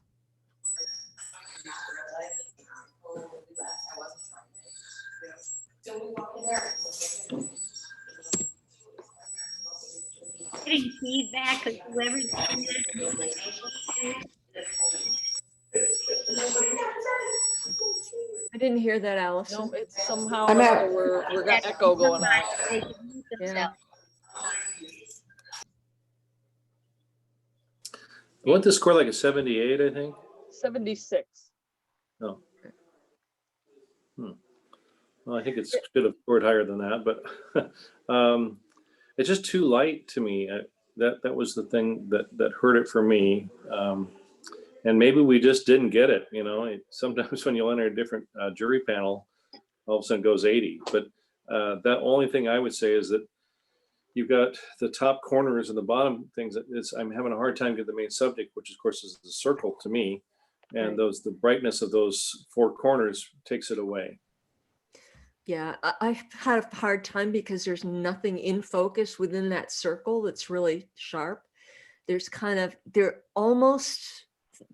S7: getting feedback, because whoever's doing
S5: I didn't hear that,
S1: No,
S5: Allison.
S1: it's somehow
S2: I'm
S1: or
S2: at-
S1: another we're got
S7: this,
S1: echo going on.
S7: they can mute
S5: Yeah.
S7: themselves.
S3: I want to score like a 78, I think.
S1: 76.
S3: Oh. Well, I think it should have scored higher than that, but it's just too light to me. That was the thing that hurt it for me. And maybe we just didn't get it. You know, sometimes when you enter a different jury panel, all of a sudden it goes 80. But that only thing I would say is that you've got the top corners and the bottom things. I'm having a hard time getting the main subject, which of course is the circle to me, and
S5: Right.
S3: the brightness of those four corners takes it away.
S5: Yeah, I've had a hard time because there's nothing in focus within that circle that's really sharp. There's there almost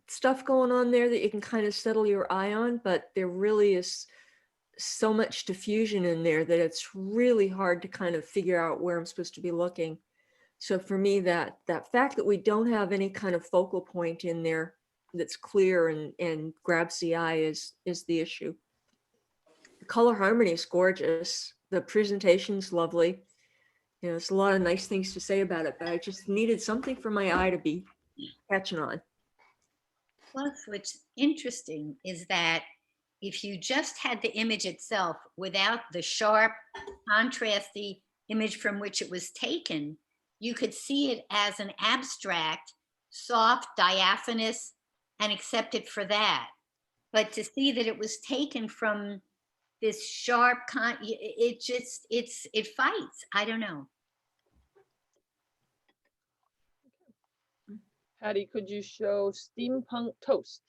S5: stuff going on there that you can kind of settle your eye on, but there really is so much diffusion in there that it's really hard to kind of figure out where I'm supposed to be looking. So for me, that fact that we don't have any kind of focal point in there that's clear and grabs the eye is the issue. The color harmony is gorgeous. The presentation's lovely. You know, there's a lot of nice things to say about it, but I just needed something for my eye to be catching on.
S7: Plus, what's interesting is that if you just had the image itself without the sharp, contrasty image from which it was taken, you could see it as an abstract, soft, diaphanous, and accept it for that. But to see that it was taken from this sharp, it fights. I don't know.
S1: Patty, could you show steampunk toast?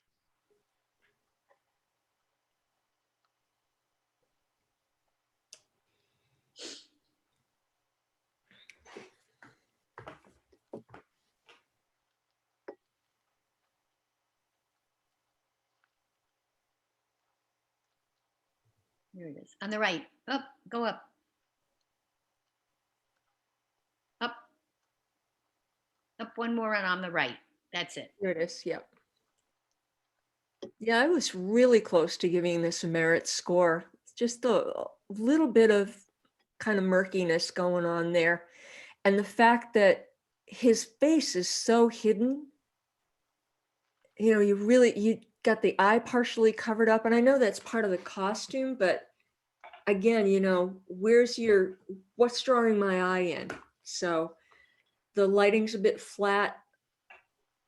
S7: Here it is. On the right. Up, go up. Up. Up one more and on the right. That's it.
S5: Here it is. Yep. Yeah, I was really close to giving this a merit score. Just a little bit of kind of murkiness going on there. And the fact that his face is so hidden, you know, you got the eye partially covered up. And I know that's part of the costume, but again, you know, what's drawing my eye in? So the lighting's a bit flat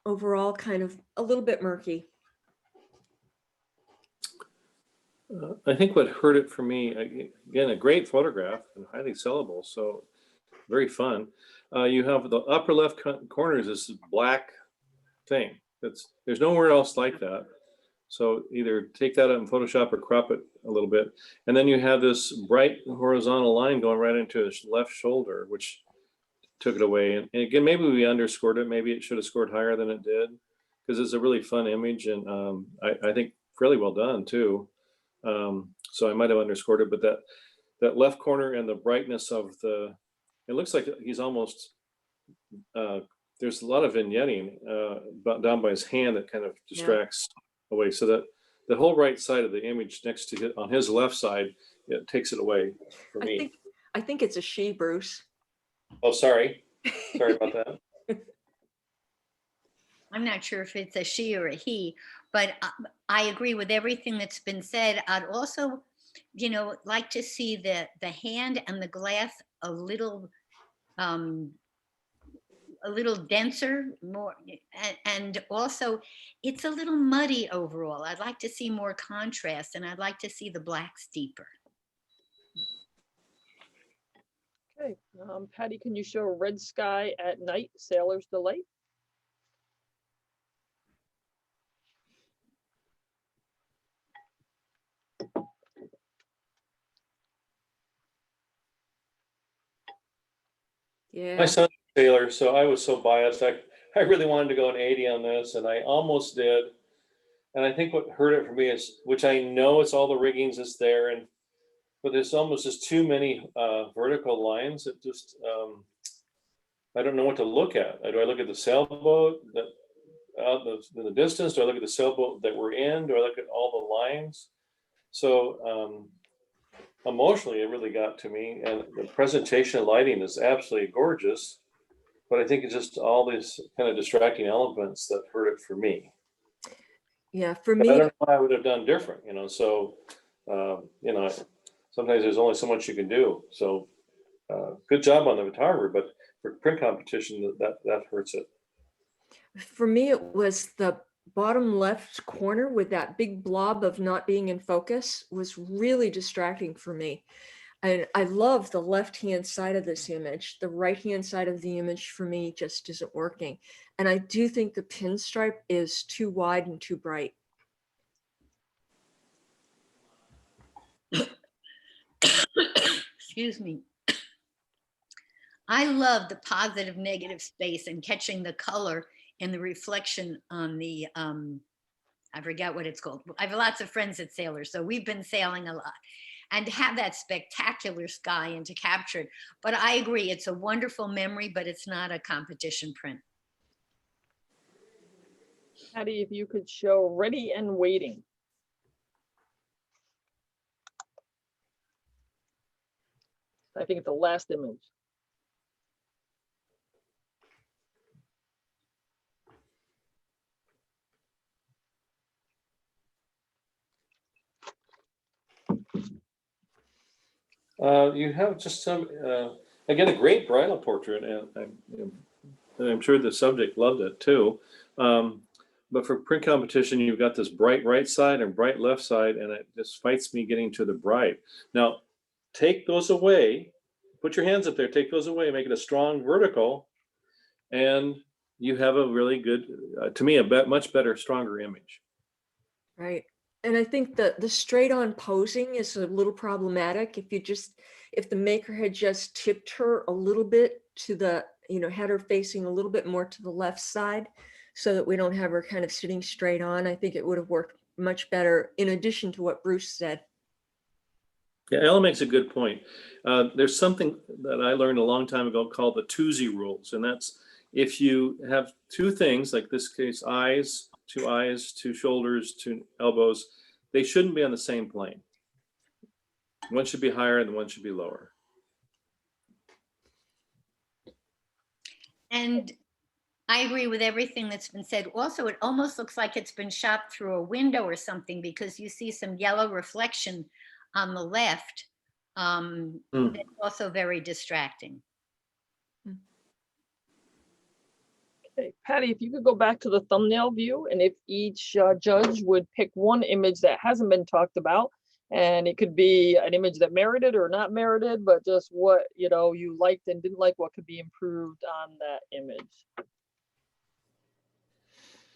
S5: overall, kind of a little bit murky.
S3: I think what hurt it for me, again, a great photograph and highly sellable, so very fun. You have the upper left corner is this black thing. There's nowhere else like that. So either take that out in Photoshop or crop it a little bit. And then you have this bright horizontal line going right into his left shoulder, which took it away. And again, maybe we underscored it. Maybe it should have scored higher than it did, because it's a really fun image, and I think fairly well done too. So I might have underscored it, but that left corner and the brightness of it looks like he's almost, there's a lot of vignetting down by his hand that kind of distracts away. So that the whole right side of the image next to on his left side, it takes it away for me.
S5: I think it's a she, Bruce.
S3: Oh, sorry. Sorry about that.
S7: I'm not sure if it's a she or a he, but I agree with everything that's been said. I'd also, you know, like to see the hand and the glass a little denser, more, and also it's a little muddy overall. I'd like to see more contrast, and I'd like to see the blacks deeper.
S1: Okay, Patty, can you show Red Sky at Night, Sailor's Delight?
S5: Yeah.
S3: My son's a sailor, so I was so biased. I really wanted to go an 80 on this, and I almost did. And I think what hurt it for me is, which I know it's all the riggings is there, but there's almost just too many vertical lines. It just, I don't know what to look at. Do I look at the sailboat that out in the distance? Do I look at the sailboat that we're in? Do I look at all the lines? So emotionally, it really got to me. And the presentation lighting is absolutely gorgeous, but I think it's just all these kind of distracting elements that hurt it for me.
S5: Yeah, for
S3: But I
S5: me,
S3: don't know what I would have done different, you know. So you know, sometimes there's only so much you can do. So good job on the photographer, but for print competition, that hurts it.
S5: for me, it was the bottom left corner with that big blob of not being in focus was really distracting for me. And I love the left-hand side of this image. The right-hand side of the image for me just isn't working. And I do think the pinstripe is too wide and too bright.
S7: Excuse me. I love the positive negative space and catching the color and the reflection on the, I forget what it's called. I have lots of friends that sailors, so we've been sailing a lot. And to have that spectacular sky and to capture it. But I agree, it's a wonderful memory, but it's not a competition print.
S1: Patty, if you could show ready and waiting. I think it's the last image.
S3: You have just some, again, a great bridal portrait, and I'm sure the subject loved it too. But for print competition, you've got this bright right side and bright left side, and it just fights me getting to the bright. Now, take those away, put your hands up there, take those away, make it a strong vertical, and you have a really good, to me, much better, stronger image.
S5: Right. And I think that the straight on posing is a little problematic. If the maker had just tipped her a little bit to the, had her facing a little bit more to the left side so that we don't have her kind of sitting straight on, I think it would have worked much better in addition to what Bruce said.
S3: Yeah, Ella makes a good point. There's something that I learned a long time ago called the Toozy rules. And that's if you have two things, like this case, eyes, two shoulders, two elbows, they shouldn't be on the same plane. One should be higher and one should be lower.
S7: And I agree with everything that's been said. Also, it almost looks like it's been shot through a window or something because you see some yellow reflection on the left. That's also very distracting.
S1: Okay, Patty, if you could go back to the thumbnail view, and if each judge would pick one image that hasn't been talked about, and it could be an image that merited or not merited, but just what you liked and didn't like, what could be improved on that image.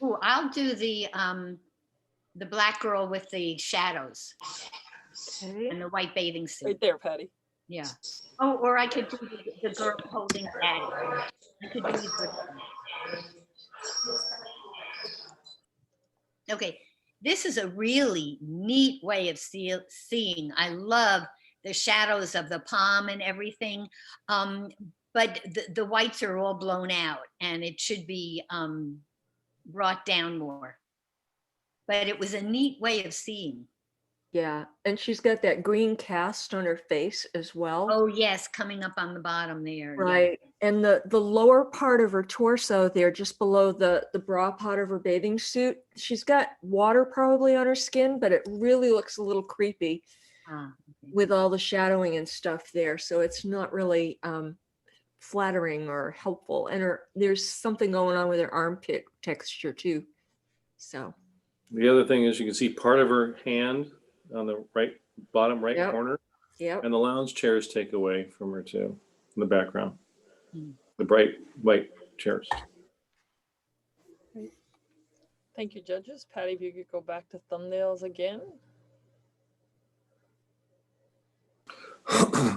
S7: Oh, I'll do the black girl with the shadows and the white bathing suit.
S1: Right there, Patty.
S7: Yeah. Oh, or I could do the girl holding Daddy. I could do either. Okay, this is a really neat way of seeing. I love the shadows of the palm and everything, but the whites are all blown out, and it should be brought down more. But it was a neat way of seeing.
S5: Yeah, and she's got that green cast on her face as well.
S7: Oh yes, coming up on the bottom there.
S5: Right, yeah. And the lower part of her torso there, just below the bra part of her bathing suit, she's got water probably on her skin, but it really looks a little creepy with all the shadowing and stuff there. So it's not really flattering or helpful. And there's something going on with her armpit texture too. So
S3: the other thing is you can see part of her hand on the bottom right corner.
S5: Yep.
S3: And the lounge chairs take away from her too, in the background. The bright white chairs.
S1: Great. Thank you, judges. Patty, if you could go back to thumbnails again.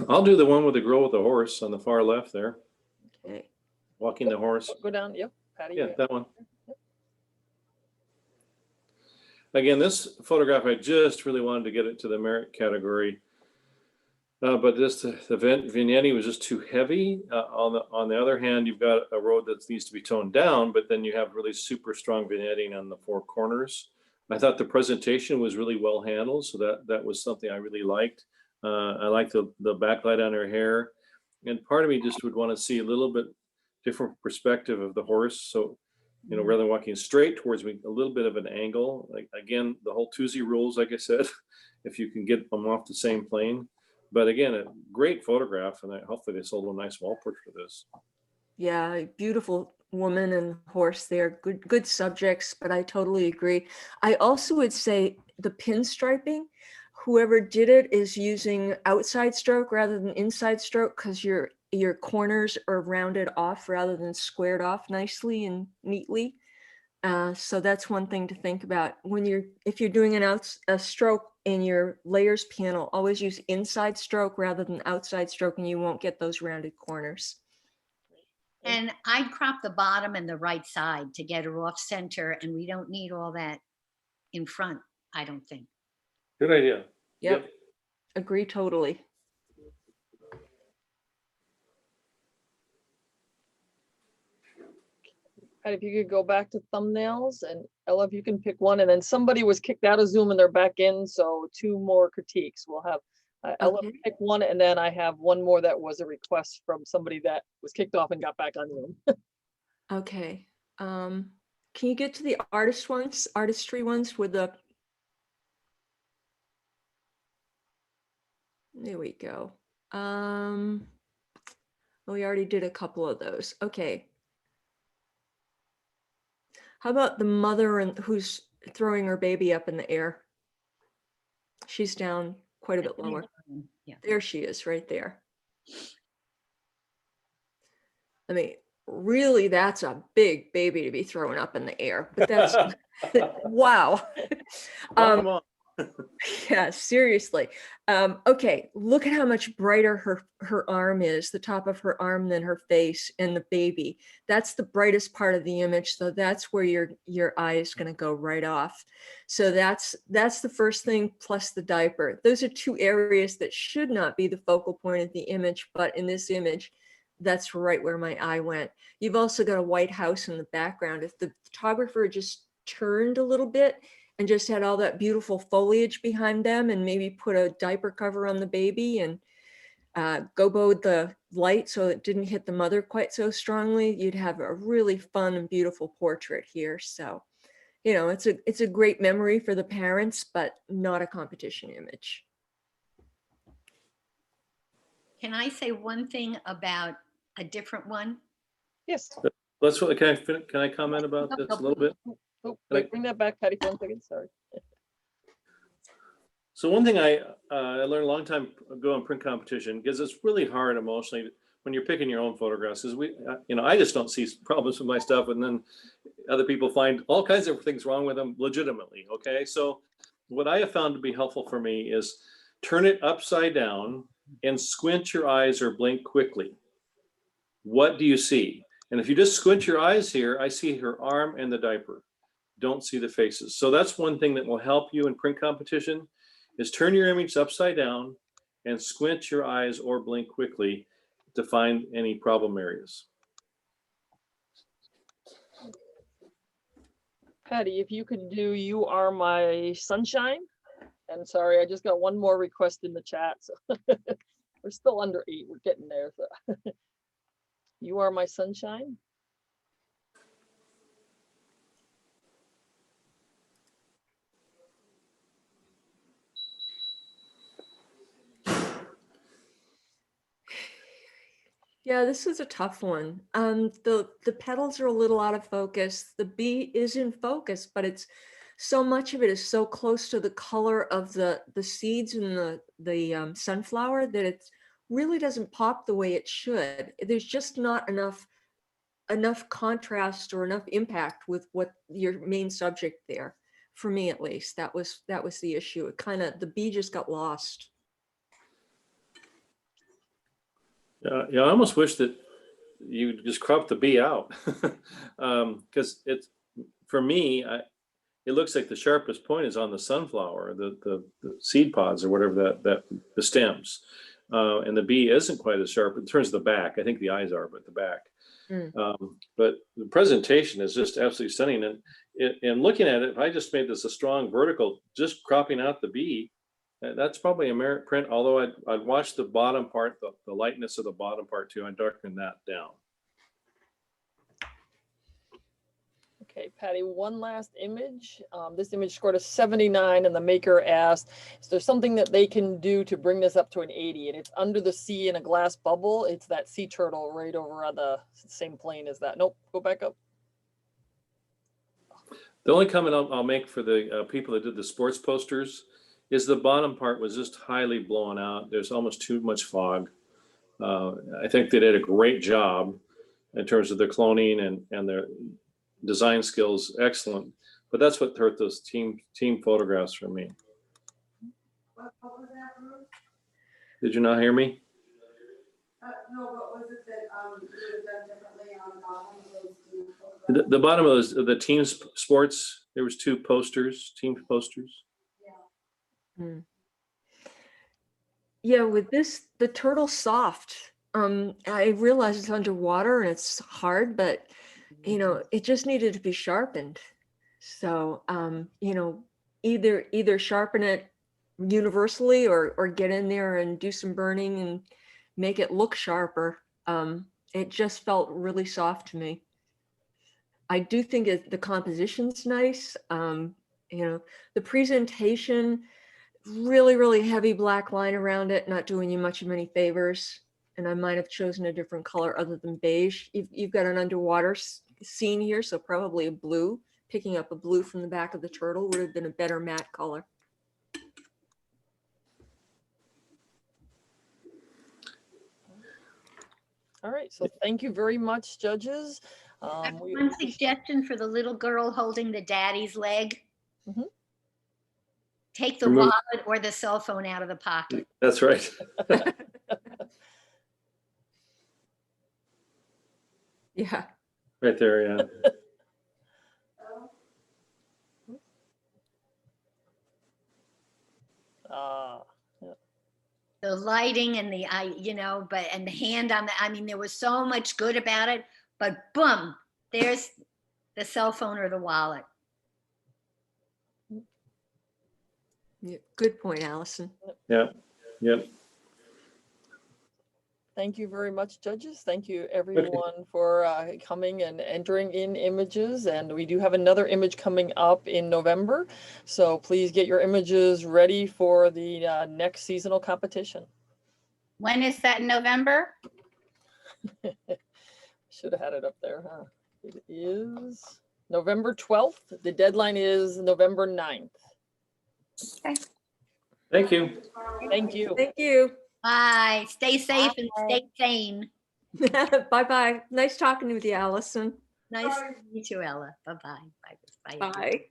S3: I'll do the one with the girl with the horse on the far left there.
S5: Okay.
S3: Walking the horse.
S1: Go down, yep, Patty.
S3: Yeah, that one. Again, this photograph, I just really wanted to get it to the merit category. But just the vignette was just too heavy. On the other hand, you've got a road that needs to be toned down, but then you have really super strong vignetting on the four corners. I thought the presentation was really well handled, so that was something I really liked. I liked the backlight on her hair, and part of me just would want to see a little bit different perspective of the horse. So, you know, rather than walking straight towards me, a little bit of an angle. Like again, the whole Tuesday rules, like I said, if you can get them off the same plane. But again, a great photograph, and hopefully they sold a nice wall portrait for this.
S5: Yeah, a beautiful woman and horse there. Good subjects, but I totally agree. I also would say the pinstriping, whoever did it is using outside stroke rather than inside stroke, because your corners are rounded off rather than squared off nicely and neatly. So that's one thing to think about when if you're doing a stroke in your layers panel, always use inside stroke rather than outside stroke, and you won't get those rounded corners.
S7: And I'd crop the bottom and the right side to get her off center, and we don't need all that in front, I don't think.
S3: Good idea.
S5: Yep. Agree totally.
S1: And if you could go back to thumbnails, and Ella, if you can pick one, and then somebody was kicked out of Zoom and they're back in, so 2 more critiques. We'll have Ella pick one, and then I have one more that was a request from somebody that was kicked off and got back on Zoom.
S5: Okay. Can you get to the artistry ones with the, there we go. We already did a couple of those. Okay. How about the mother who's throwing her baby up in the air? She's down quite a bit lower.
S7: Yeah.
S5: There she is, right there. I mean, really, that's a big baby to be thrown up in the air, but that's, wow.
S3: Come on.
S5: Yeah, seriously. Okay, look at how much brighter her arm is, the top of her arm, than her face and the baby. That's the brightest part of the image, so that's where your eye is going to go right off. So that's the first thing, plus the diaper. Those are 2 areas that should not be the focal point of the image, but in this image, that's right where my eye went. You've also got a white house in the background. If the photographer just turned a little bit and just had all that beautiful foliage behind them, and maybe put a diaper cover on the baby and goboed the light so it didn't hit the mother quite so strongly, you'd have a really fun and beautiful portrait here. So, you know, it's a great memory for the parents, but not a competition image.
S7: Can I say one thing about a different one?
S1: Yes.
S3: Let's, can I comment about this a little bit?
S1: Oh, wait, bring that back, Patty, for 1 second. Sorry.
S3: So one thing I learned a long time ago in print competition, because it's really hard emotionally when you're picking your own photographs, is I just don't see problems with my stuff, and then other people find all kinds of things wrong with them legitimately. Okay, so what I have found to be helpful for me is turn it upside down and squint your eyes or blink quickly. What do you see? And if you just squint your eyes here, I see her arm and the diaper. Don't see the faces. So that's one thing that will help you in print competition, is turn your image upside down and squint your eyes or blink quickly to find any problem areas.
S1: Patty, if you could do "You Are My Sunshine." And sorry, I just got one more request in the chat. So we're still under 8. We're getting there. So "You Are My Sunshine."
S5: Yeah, this is a tough one. The petals are a little out of focus. The bee is in focus, but it's so much of it is so close to the color of the seeds in the sunflower that it really doesn't pop the way it should. There's just not enough contrast or enough impact with what your main subject there. For me, at least, that was the issue. It the bee just got lost.
S3: Yeah, I almost wish that you just crop the bee out, because it's, for me, it looks like the sharpest point is on the sunflower, the seed pods or whatever, that the stems. And the B isn't quite as sharp in terms of the back. I think the eyes are, but the back. But the presentation is just absolutely stunning. And looking at it, if I just made this a strong vertical, just cropping out the B, that's probably a merit print. Although I'd watch the bottom part, the lightness of the bottom part too. I'd darken that down.
S1: Okay, Patty, one last image. This image scored a 79 and the maker asked, is there something that they can do to bring this up to an 80? And it's under the sea in a glass bubble. It's that sea turtle right over on the same plane as that. Nope, go back up.
S3: The only comment I'll make for the people that did the sports posters is the bottom part was just highly blown out. There's almost too much fog. I think they did a great job in terms of the cloning and their design skills, excellent. But that's what hurt those team photographs for me.
S12: What was that, Bruce?
S3: Did you not hear me?
S12: No, what was it that you would have done differently on the bottom of those two photographs?
S3: The bottom of the team sports, there was two posters, team posters.
S5: Yeah, with this, the turtle's soft. I realize it's underwater and it's hard, but you know, it just needed to be sharpened. So, you know, either sharpen it universally or get in there and do some burning and make it look sharper. It just felt really soft to me. I do think the composition's nice. You know, the presentation, really heavy black line around it, not doing you much of any favors. And I might have chosen a different color other than beige. You've got an underwater scene here, so probably a blue. Picking up a blue from the back of the turtle would have been a better matte color.
S1: All right, so thank you very much, judges.
S7: One suggestion for the little girl holding the daddy's leg. Take the wallet or the cell phone out of the pocket.
S3: That's right.
S5: Yeah.
S3: Right there, yeah.
S7: The lighting and the eye, you know, and the hand on the, I mean, there was so much good about it, but boom, there's the cell phone or the wallet.
S5: Yeah, good point, Allison.
S3: Yep.
S1: Thank you very much, judges. Thank you, everyone, for coming and entering in images. And we do have another image coming up in November. So please get your images ready for the next seasonal competition.
S4: When is that in November?
S1: Should have had it up there, huh? It is November 12th. The deadline is November 9th.
S4: Okay.
S3: Thank you.
S1: Thank you.
S5: Thank you.
S4: Bye. Stay safe and stay sane.
S5: Bye-bye. Nice talking with you, Allison.
S7: Nice to meet you, Ella. Bye-bye. Bye.
S5: Bye.